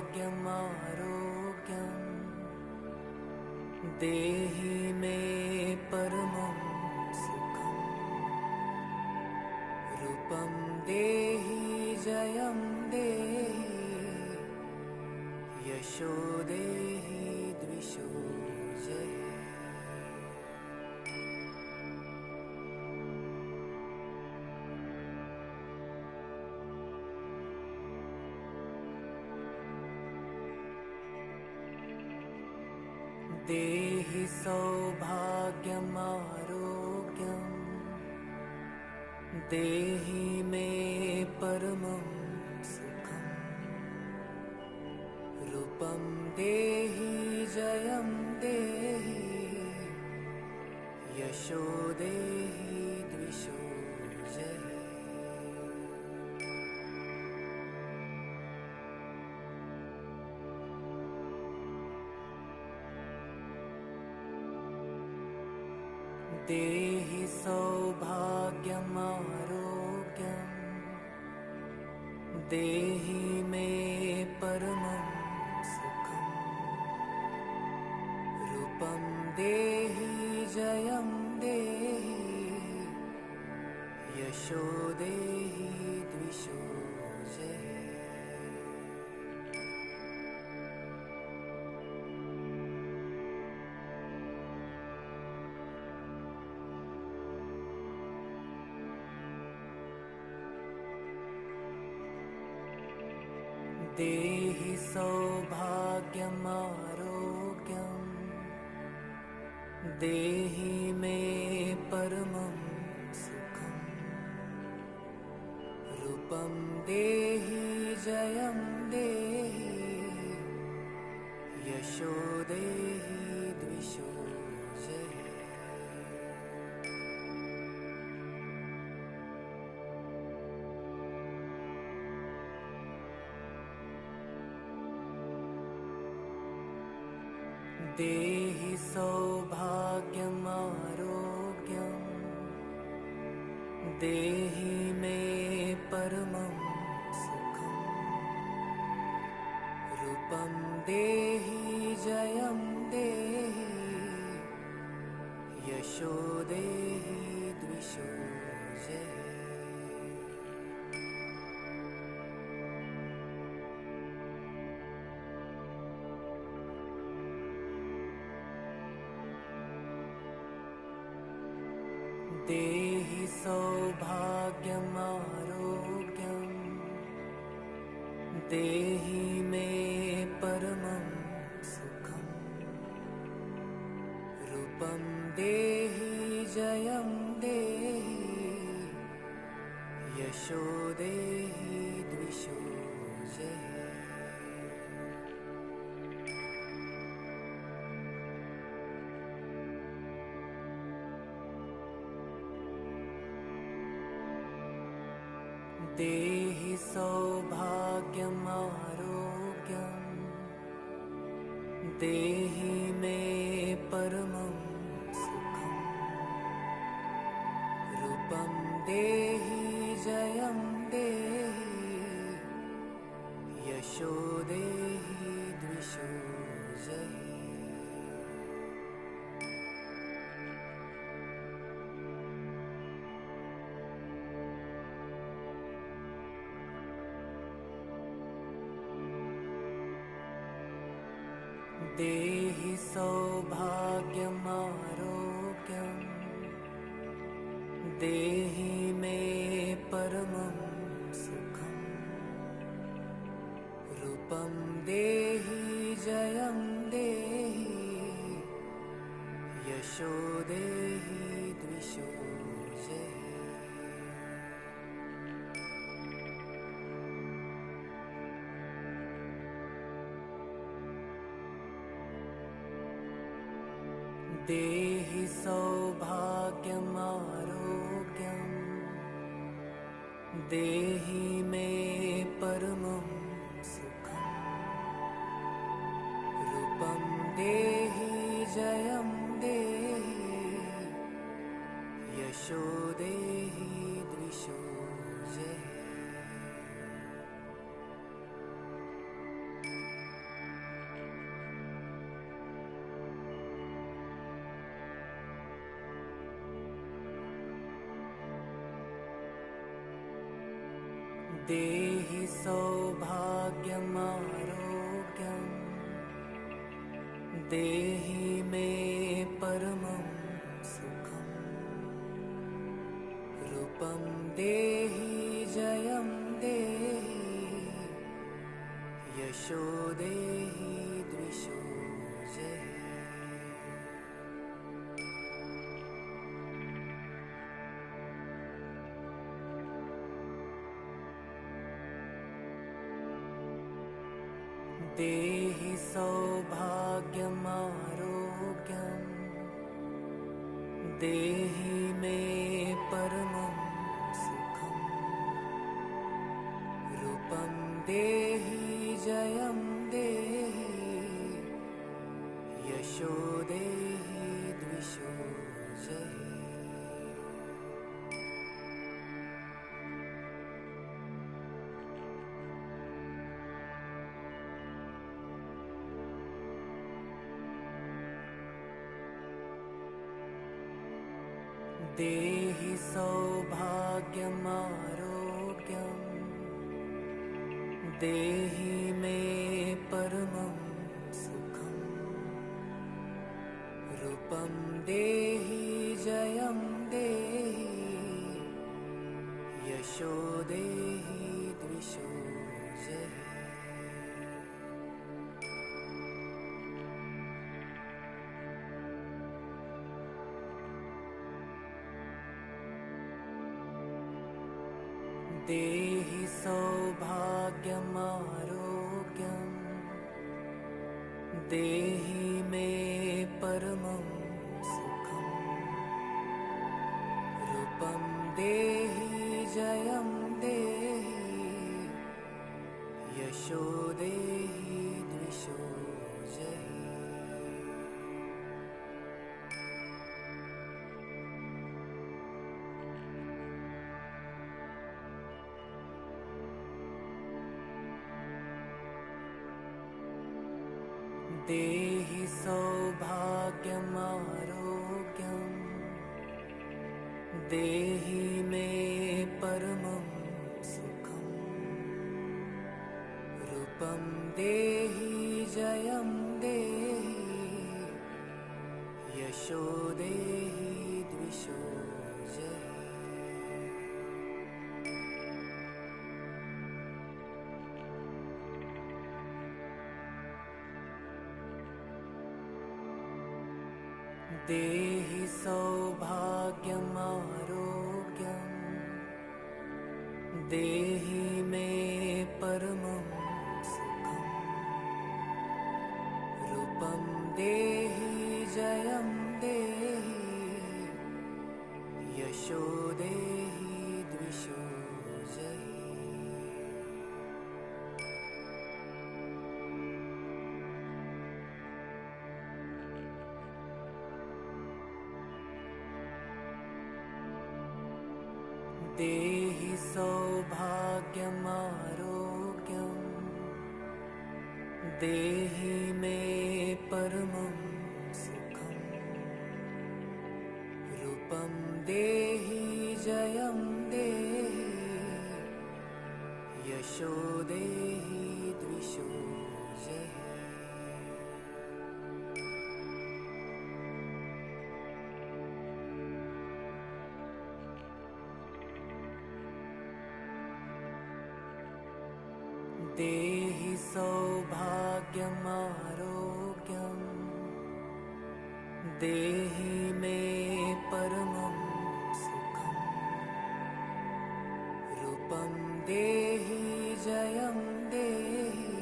देहि मे परमं सुखम् रूपं देहि जयं देहि यशो देहि द्विषो जय। देहि सौभाग्यमारोग्यम् देहि मे परमं सुखम् रूपं देहि जयं देहि यशो देहि द्विषो जय। देहि सौभाग्यमारोग्यम् देहि मे परमं सुखम् रूपं देहि जयं देहि यशो देहि द्विषो जय। देहि सौभाग्यमारोग्यम् देहि मे परमं सुखम् रूपं देहि जयं देहि यशो देहि द्विषो जय। देहि सौभाग्यमारोग्यम् देहि मे परमं सुखम् रूपं देहि जयं देहि यशो देहि द्विषो जय। देहि सौभाग्यमारोग्यम् देहि मे परमं सुखम् रूपं देहि जयं देहि यशो देहि द्विषो जय। देहि सौभाग्यमारोग्यम् देहि मे परमं सुखम् यशो देहि द्विषो जहि। देहि सौभाग्यमारोग्यं देहि मे परमं सुखं। रूपं देहि जयं देहि यशो देहि द्विषो जहि। देहि सौभाग्यमारोग्यं देहि मे परमं सुखं। रूपं देहि जयं देहि यशो देहि द्विषो जहि। देहि सौभाग्यमारोग्यं देहि मे परमं सुखं। रूपं देहि जयं देहि यशो देहि द्विषो जहि। देहि सौभाग्यमारोग्यं देहि मे परमं सुखं। रूपं देहि जयं देहि यशो देहि द्विषो जहि। देहि सौभाग्यमारोग्यं देहि मे परमं सुखं। रूपं देहि जयं देहि यशो देहि द्विषो जहि। देहि सौभाग्यमारोग्यं देहि मे परमं सुखं। रूपं देहि जयं देहि यशो देहि द्विषो जहि। देहि सौभाग्यमारोग्यं देहि मे परमं सुखं। रूपं देहि जयं देहि यशो देहि द्विषो जहि। देहि सौभाग्यमारोग्यं देहि मे परमं सुखं। रूपं देहि जयं देहि यशो देहि द्विषो जहि। देहि सौभाग्यमारोग्यं देहि मे परमं सुखम् रूपं देहि जयं देहि यशो देहि द्विषो जहि। देहि सौभाग्यमारोग्यं देहि मे परमं सुखम् रूपं देहि जयं देहि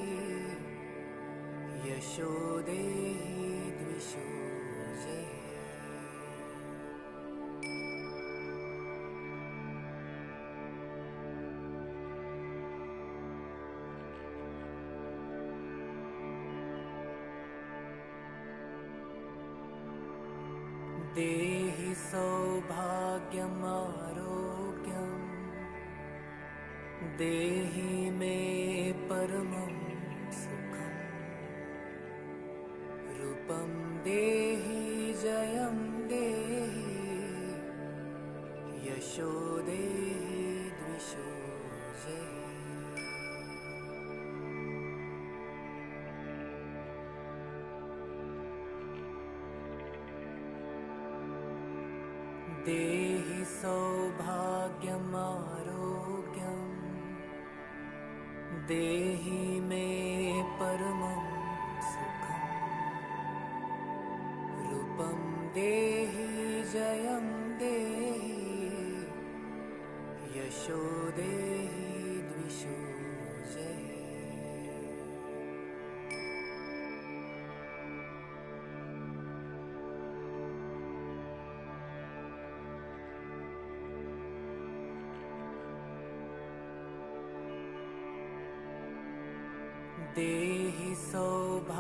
यशो देहि द्विषो जहि। देहि सौभाग्यमारोग्यं देहि मे परमं सुखम् रूपं देहि जयं देहि यशो देहि द्विषो जहि। देहि सौभाग्यमारोग्यं देहि मे परमं सुखम् रूपं देहि जयं देहि यशो देहि द्विषो जहि। देहि सौभाग्यमारोग्यं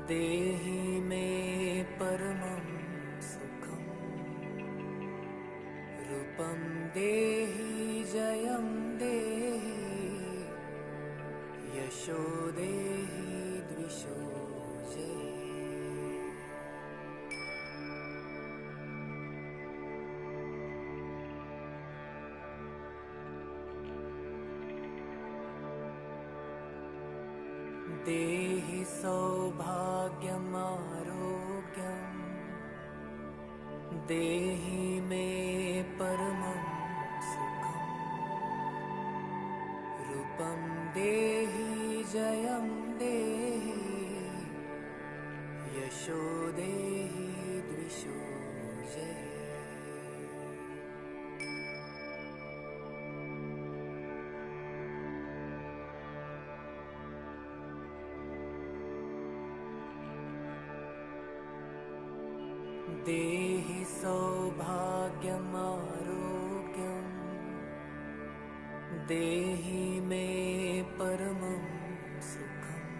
देहि मे परमं सुखम् रूपं देहि जयं देहि यशो देहि द्विषो जहि। देहि सौभाग्यमारोग्यं देहि मे परमं सुखम् रूपं देहि जयं देहि यशो देहि द्विषो जहि। देहि सौभाग्यमारोग्यं देहि मे परमं सुखम्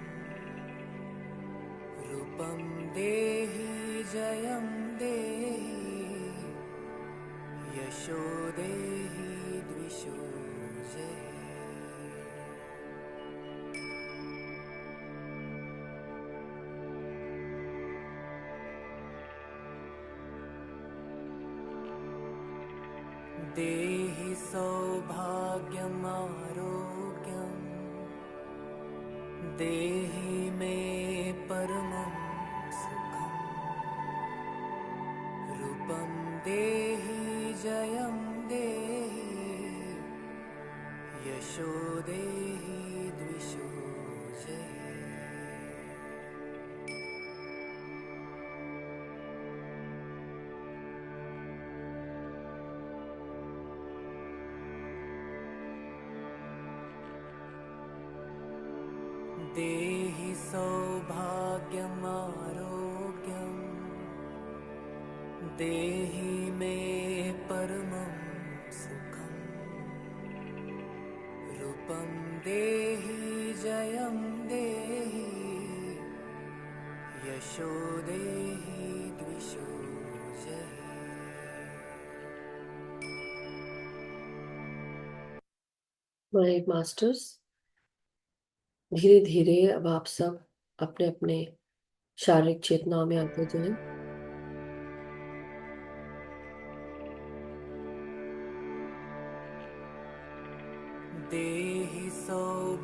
रूपं देहि जयं देहि यशो देहि द्विषो जहि। देहि सौभाग्यमारोग्यं देहि मे परमं सुखम् रूपं देहि जयं देहि यशो देहि द्विषो जहि। देहि सौभाग्यमारोग्यं देहि मे परमं सुखम् रूपं देहि जयं देहि यशो देहि द्विषो जहि। माय मास्टर्स, धीरे धीरे अब आप सब अपने अपने शारीरिक चेतनाओं में आते जाएं। देहि सौभाग्यमारोग्यम्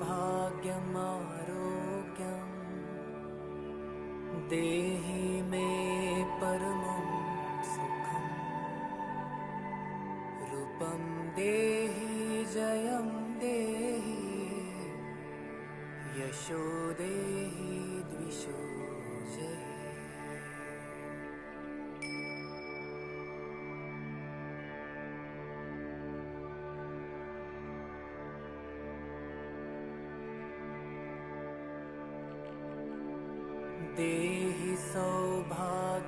देहि मे परमं सुखम् रूपं देहि जयं देहि यशो देहि द्विषो जयति। देहि सौभाग्यमारोग्यम्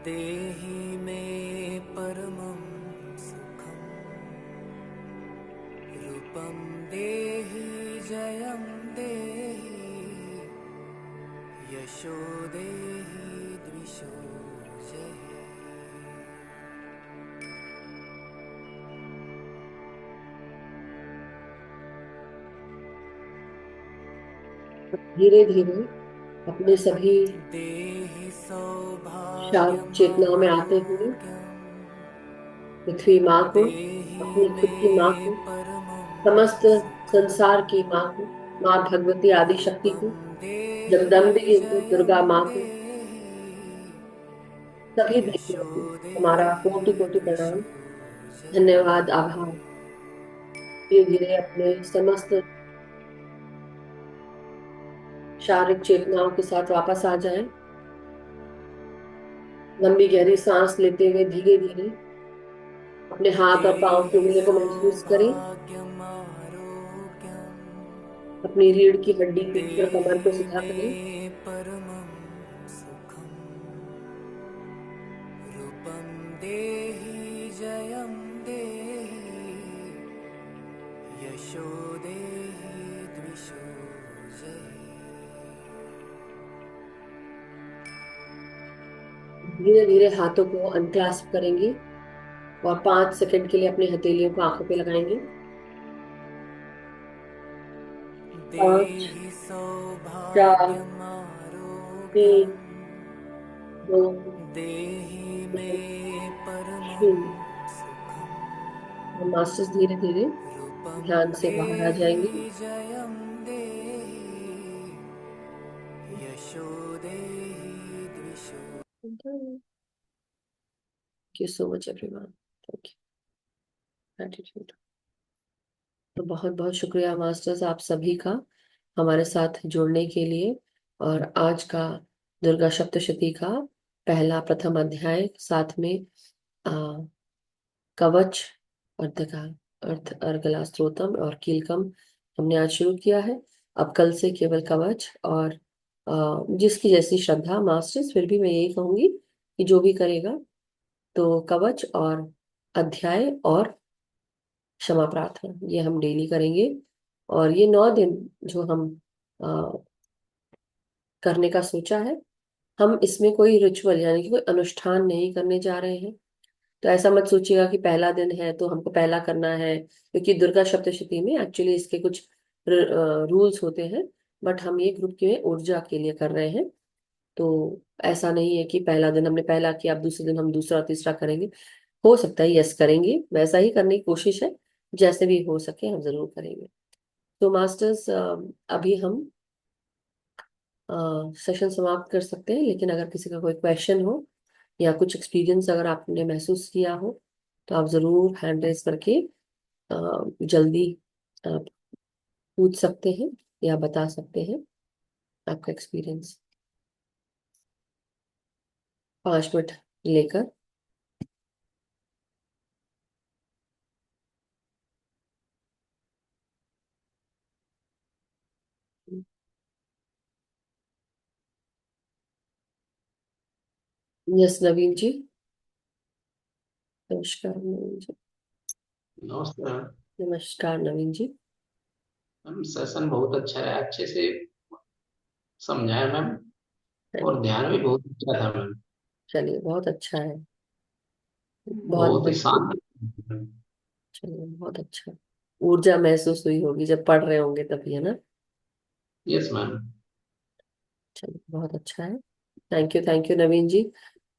देहि मे परमं सुखम् रूपं देहि जयं देहि यशो देहि द्विषो जयति। धीरे धीरे अपने सभी देहि शारीरिक चेतनाओं में आते हुए सौभाग्यमारोग्यम् पृथ्वी माँ को, देहि अपनी मे खुद की माँ को, परमं समस्त सुखम् संसार की माँ को, माँ भगवती आदि शक्ति रूपं को, देहि जगदम्बे को, जयं दुर्गा माँ को, देहि सभी देवियों यशो को हमारा देहि कोटि कोटि द्विषो प्रणाम, जयति। धन्यवाद, आभार। धीरे धीरे अपने समस्त शारीरिक चेतनाओं के साथ वापस आ जाएं। लंबी गहरी सांस लेते हुए धीरे धीरे अपने हाथ और पांव की देहि उंगलियों को महसूस करें। सौभाग्यमारोग्यम् अपनी रीढ़ की हड्डी, पीठ और कमर को देहि सीधा मे करें। परमं सुखम् रूपं देहि जयं देहि यशो देहि द्विषो जयति। धीरे धीरे हाथों को अनक्लास्प करेंगे और 5 सेकंड के लिए अपनी हथेलियों को आंखों पे लगाएंगे। 5, देहि 4, 3, सौभाग्यमारोग्यम् 2, देहि मे 1, परमं 0। सुखम् हम मास्टर्स धीरे धीरे रूपं ध्यान से बाहर आ जाएंगे। देहि जयं देहि यशो देहि द्विषो। Thank you so much everyone, thank you, gratitude. तो बहुत बहुत शुक्रिया मास्टर्स आप सभी का हमारे साथ जुड़ने के लिए। और आज का दुर्गा सप्तशती का पहला प्रथम अध्याय, साथ में कवच, अर्धका अर्गला स्त्रोतम और कीलकम हमने आज शुरू किया है। अब कल से केवल कवच और जिसकी जैसी श्रद्धा मास्टर्स, फिर भी मैं यही कहूंगी कि जो भी करेगा तो कवच और अध्याय और क्षमा प्रार्थना ये हम डेली करेंगे। और ये 9 दिन जो हम करने का सोचा है, हम इसमें कोई रिचुअल यानी कि कोई अनुष्ठान नहीं करने जा रहे हैं। तो ऐसा मत सोचिएगा कि पहला दिन है तो हमको पहला करना है, क्योंकि दुर्गा सप्तशती में एक्चुअली इसके कुछ रूल्स होते हैं। बट हम ये ग्रुप की ऊर्जा के लिए कर रहे हैं। तो ऐसा नहीं है कि पहला दिन हमने पहला किया अब दूसरे दिन हम दूसरा तीसरा करेंगे। हो सकता है यस करेंगे, वैसा ही करने की कोशिश है, जैसे भी हो सके हम जरूर करेंगे। तो मास्टर्स अभी हम सेशन समाप्त कर सकते हैं, लेकिन अगर किसी का कोई क्वेश्चन हो या कुछ एक्सपीरियंस अगर आपने महसूस किया हो तो आप जरूर हैंड रेज करके जल्दी अ, पूछ सकते हैं या बता सकते हैं आपका एक्सपीरियंस। 5 मिनट लेकर। यस नवीन जी, नमस्कार नवीन जी। नमस्ते मैम। नमस्कार नवीन जी। मैम सेशन बहुत अच्छा है, अच्छे से समझाया मैम, और ध्यान भी बहुत अच्छा था मैम। चलिए बहुत अच्छा है, बहुत बहुत ही बहुत शांत चलिए बहुत अच्छा। ऊर्जा महसूस हुई होगी जब पढ़ रहे होंगे तभी, है ना? Yes ma'am. चलिए बहुत अच्छा है। थैंक यू नवीन जी।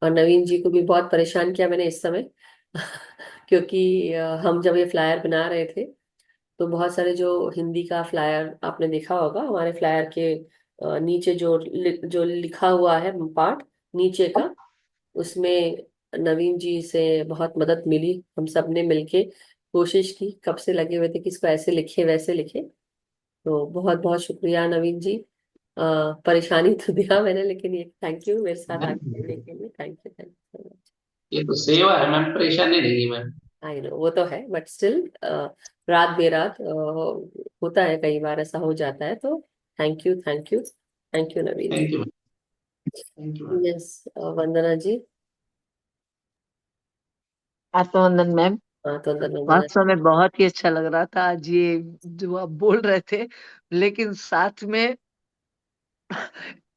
और नवीन जी को भी बहुत परेशान किया मैंने इस समय क्योंकि हम जब ये फ्लायर बना रहे थे तो बहुत सारे जो हिंदी का फ्लायर आपने देखा होगा, हमारे फ्लायर के नीचे जो लिखा हुआ है पार्ट नीचे का, उसमें नवीन जी से बहुत मदद मिली। हम सब ने मिलके कोशिश की, कब से लगे हुए थे कि इसको ऐसे लिखे वैसे लिखे। तो बहुत बहुत शुक्रिया नवीन जी। परेशानी तो दिया मैंने, लेकिन ये थैंक यू मेरे साथ आगे मैम देने के लिए। Thank you so much. ये तो सेवा है मैम, परेशानी नहीं है मैम। आई नो वो तो है, बट स्टिल रात बेरात होता है, कई बार ऐसा हो जाता है। तो thank you Naveen ji. Thank you ma'am. Thank you ma'am. Yes, Vandana ji. आत्मवंदन मैम। हाँ तो वंदना। वास्तव में बहुत ही अच्छा लग रहा था आज ये जो आप बोल रहे थे, लेकिन साथ में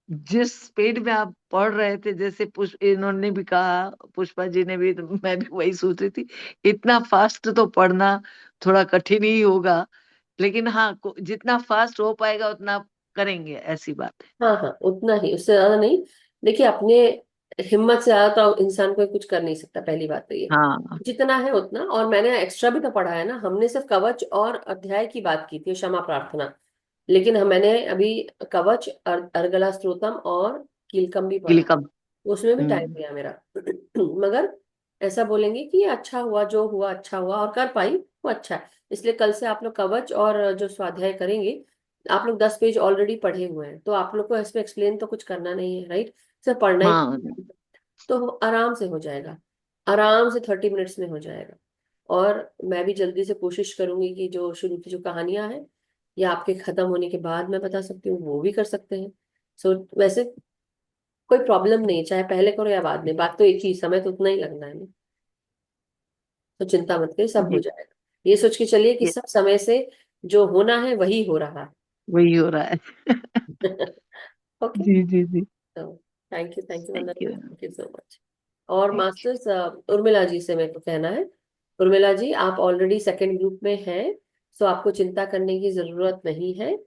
जिस स्पीड में आप पढ़ रहे थे, जैसे पुष्प इन्होंने भी कहा, पुष्पा जी ने भी, तो मैं भी वही सोच रही थी, इतना फास्ट तो पढ़ना थोड़ा कठिन ही होगा, लेकिन हाँ, जितना फास्ट हो पाएगा उतना करेंगे, ऐसी बात है। हाँ हाँ, उतना ही, उससे ज्यादा नहीं। देखिए अपने हिम्मत से ज्यादा तो इंसान कोई कुछ कर नहीं सकता, पहली बात तो ये। हाँ, जितना है उतना। और मैंने एक्स्ट्रा भी तो पढ़ा है ना, हमने सिर्फ कवच और अध्याय की बात की थी, क्षमा प्रार्थना। लेकिन मैंने अभी कवच, अर्गला स्तोत्रम और कीलकम भी पढ़ा। किलकम। उसमें भी टाइम हम्म। लिया मेरा मगर ऐसा बोलेंगे कि ये अच्छा हुआ, जो हुआ अच्छा हुआ, और कर पाई वो अच्छा है। इसलिए कल से आप लोग कवच और जो स्वाध्याय करेंगे, आप लोग 10 पेज ऑलरेडी पढ़े हुए हैं, तो आप लोग को इसमें एक्सप्लेन तो कुछ करना नहीं है, राइट? सिर्फ पढ़ना ही। हाँ। तो आराम से हो जाएगा, आराम से 30 मिनट्स में हो जाएगा। और मैं भी जल्दी से कोशिश करूंगी कि जो शुरू की जो कहानियां हैं, या आपके खत्म होने के बाद मैं बता सकती हूँ, वो भी कर सकते हैं। सो वैसे कोई प्रॉब्लम नहीं, चाहे पहले करो या बाद में, बात तो एक ही, समय तो उतना ही लगना है ना। तो चिंता मत करिए, सब हो जी। जाएगा। ये सोच के चलिए कि ये सब समय से जो होना है वही हो रहा वही हो रहा है। है। ओके। जी जी जी। तो thank you thank Vandana, you. Thank you so much. और thank you. Masters Urmila ji से मेरे को कहना है, उर्मिला जी आप ऑलरेडी सेकंड ग्रुप में हैं, सो आपको चिंता करने की जरूरत नहीं है।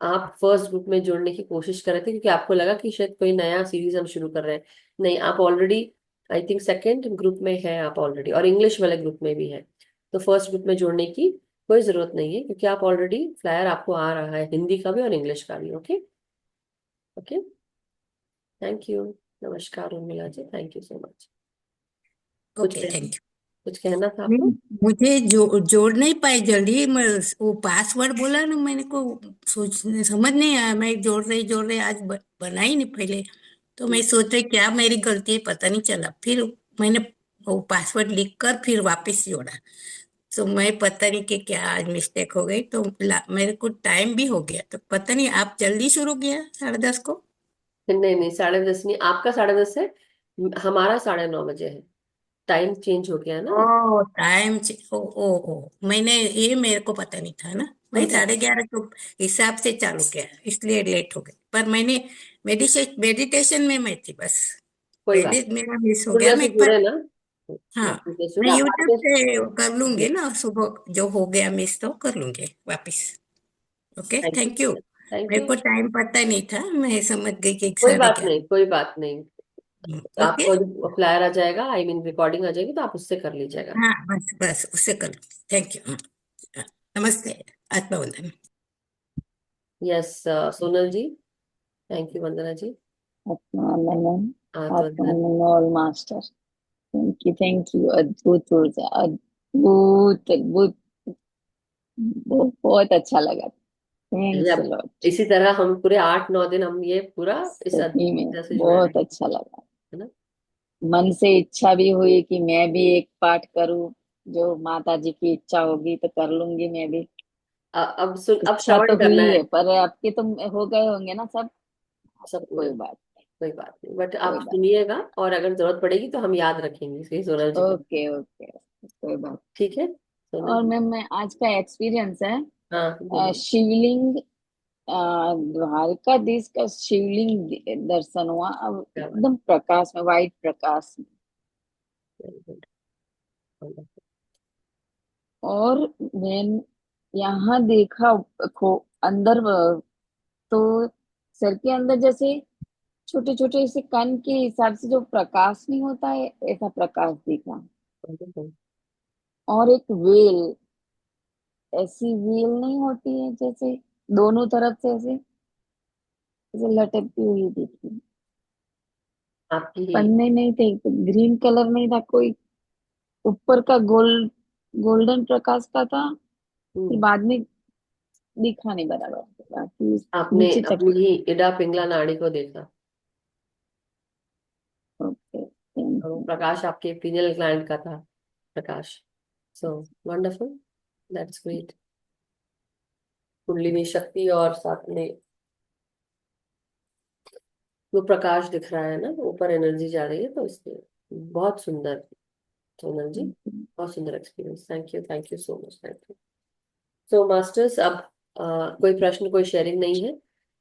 आप फर्स्ट ग्रुप में जुड़ने की कोशिश कर रहे थे क्योंकि आपको लगा कि शायद कोई नया सीरीज हम शुरू कर रहे हैं। नहीं, आप already, I think second group में हैं आप ऑलरेडी, और इंग्लिश वाले ग्रुप में भी हैं। तो फर्स्ट ग्रुप में जुड़ने की कोई जरूरत नहीं है, क्योंकि आप ऑलरेडी फ्लायर आपको आ रहा है, हिंदी का भी और इंग्लिश का भी। ओके। ओके। Thank you. नमस्कार Urmila ji, thank you so much. कुछ ओके, थैंक यू। कुछ कहना था नहीं, आपको? मुझे जोड़ नहीं पाई जल्दी। मैं वो पासवर्ड बोला ना, मैंने को सोच समझ नहीं आया। मैं जोड़ रही आज बना ही नहीं पहले। तो मैं सोच रही क्या मेरी गलती है, पता नहीं चला। फिर मैंने वो पासवर्ड लिख कर फिर वापस जोड़ा। तो मैं पता नहीं कि क्या आज मिस्टेक हो गई। तो मेरे को टाइम भी हो गया, तो पता नहीं आप जल्दी शुरू किया 10:30 को। नहीं नहीं, 10:30 नहीं, आपका 10:30 है, हमारा 9:30 है। टाइम चेंज हो गया है ना। ओ टाइम ओ मैंने ये मेरे को पता नहीं था ना। कोई मैं बात 11:30 को हिसाब से चालू किया, इसलिए लेट हो गई। पर मैंने मेडिटेशन में मैं थी बस। कोई बात पहले मेरा मिस हो गया। उर्मिला मैं से एक बार, जुड़े ना, हाँ, मैसेज मैं जुड़े आप यूट्यूब आगे। से कर लूंगी ना सुबह, जो हो गया मिस तो कर लूंगी वापस। Okay, thank thank you. You. Thank मेरे यू। को टाइम पता नहीं था, मैं समझ गई कि कोई साढ़े बात ग्यारह नहीं, कोई बात नहीं। ओके। आपको जब फ्लायर आ जाएगा, आई मीन रिकॉर्डिंग आ जाएगी, तो आप उससे कर लीजिएगा। हाँ, बस बस उससे कर लूंगी। Thank you. हाँ, नमस्ते। आत्मा वंदन। Yes, Sonal ji. Thank you Vandana ji. आत्मानंदन। तो आत्मानंदन ऑल मास्टर। Thank you. अद्भुत ऊर्जा, अद्भुत अद्भुत। बहुत अच्छा लगा। थैंक्स अब लॉट। इसी तरह हम पूरे 8-9 दिन हम ये पूरा इस सही में अध्याय से जुड़े बहुत रहेंगे, अच्छा लगा। है ना? मन से इच्छा भी हुई कि मैं भी एक पाठ करूं। जो माता जी की इच्छा होगी तो कर लूंगी मैं भी। अब सुन, अब इच्छा श्रवण तो करना हुई है। है, पर आपके तो हो गए होंगे ना सब। सब कोई पूरे, बात कोई बात नहीं, बट कोई आप बात सुनिएगा, और अगर जरूरत पड़ेगी तो हम याद रखेंगे श्री सोनल जी को। Okay okay. कोई बात। ठीक है सोनल और जी? मैम, मैं आज का एक्सपीरियंस है। हाँ बोलिए। शिवलिंग, द्वारकाधीश का शिवलिंग दर्शन हुआ। अब क्या बात, एकदम प्रकाश में, वाइट प्रकाश में। Very good. और मैं यहाँ देखा अंदर तो सर के अंदर जैसे छोटे छोटे से कण के हिसाब से जो प्रकाश नहीं होता है, ऐसा प्रकाश दिखा। और एक वेल, ऐसी वेल नहीं होती है जैसे दोनों तरफ से ऐसे ऐसे लटकती हुई दिखी। आपकी पन्ने नहीं थे, तो ग्रीन कलर नहीं था कोई, ऊपर का गोल्डन प्रकाश का था। फिर बाद में दिखा नहीं बराबर, बाकी आपने नीचे अपनी चक्कर। ही इडा पिंगला नाड़ी को देखा। ओके, और वो प्रकाश आपके पीनियल ग्लैंड का था प्रकाश। So wonderful, that's great. Kundalini शक्ति और साथ में वो प्रकाश दिख रहा है ना, ऊपर एनर्जी जा रही है, तो इसलिए बहुत सुंदर सोनल जी, बहुत सुंदर experience. Thank you so much, thank you. So masters, अब कोई प्रश्न कोई शेयरिंग नहीं है,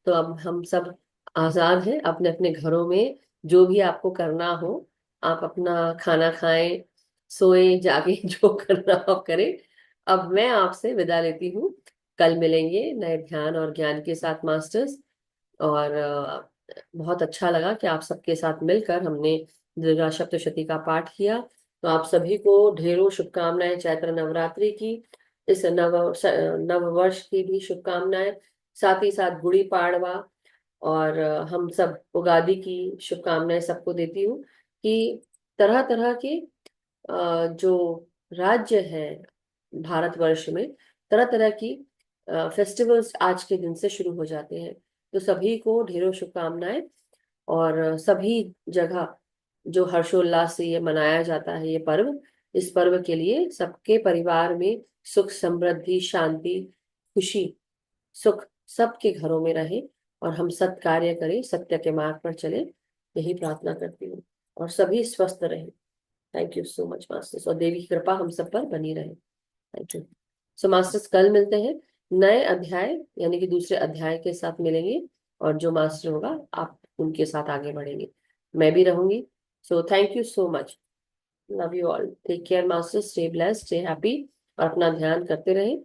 तो अब हम सब आजाद हैं अपने अपने घरों में। जो भी आपको करना हो, आप अपना खाना खाएं, सोए जागे, जो करना हो आप करें। अब मैं आपसे विदा लेती हूँ। कल मिलेंगे नए ध्यान और ज्ञान के साथ मास्टर्स। और बहुत अच्छा लगा कि आप सबके साथ मिलकर हमने दुर्गा सप्तशती का पाठ किया। तो आप सभी को ढेरों शुभकामनाएं चैत्र नवरात्रि की, इस नव वर्ष की भी शुभकामनाएं, साथ ही साथ गुड़ी पाड़वा और हम सब उगादि की शुभकामनाएं सबको देती हूँ कि तरह तरह के जो राज्य है भारतवर्ष में, तरह तरह की फेस्टिवल्स आज के दिन से शुरू हो जाते हैं। तो सभी को ढेरों शुभकामनाएं। और सभी जगह जो हर्षोल्लास से ये मनाया जाता है ये पर्व, इस पर्व के लिए सबके परिवार में सुख समृद्धि शांति खुशी सुख सबके घरों में रहे, और हम सत्कार्य करें, सत्य के मार्ग पर चले, यही प्रार्थना करती हूँ। और सभी स्वस्थ रहे। Thank you so much masters, और देवी की कृपा हम सब पर बनी रहे। Thank you. सो मास्टर्स, कल मिलते हैं नए अध्याय यानी कि दूसरे अध्याय के साथ मिलेंगे, और जो मास्टर होगा आप उनके साथ आगे बढ़ेंगे, मैं भी रहूंगी। So thank you so much, love you all, take care masters, stay blessed, stay happy, और अपना ध्यान करते रहें।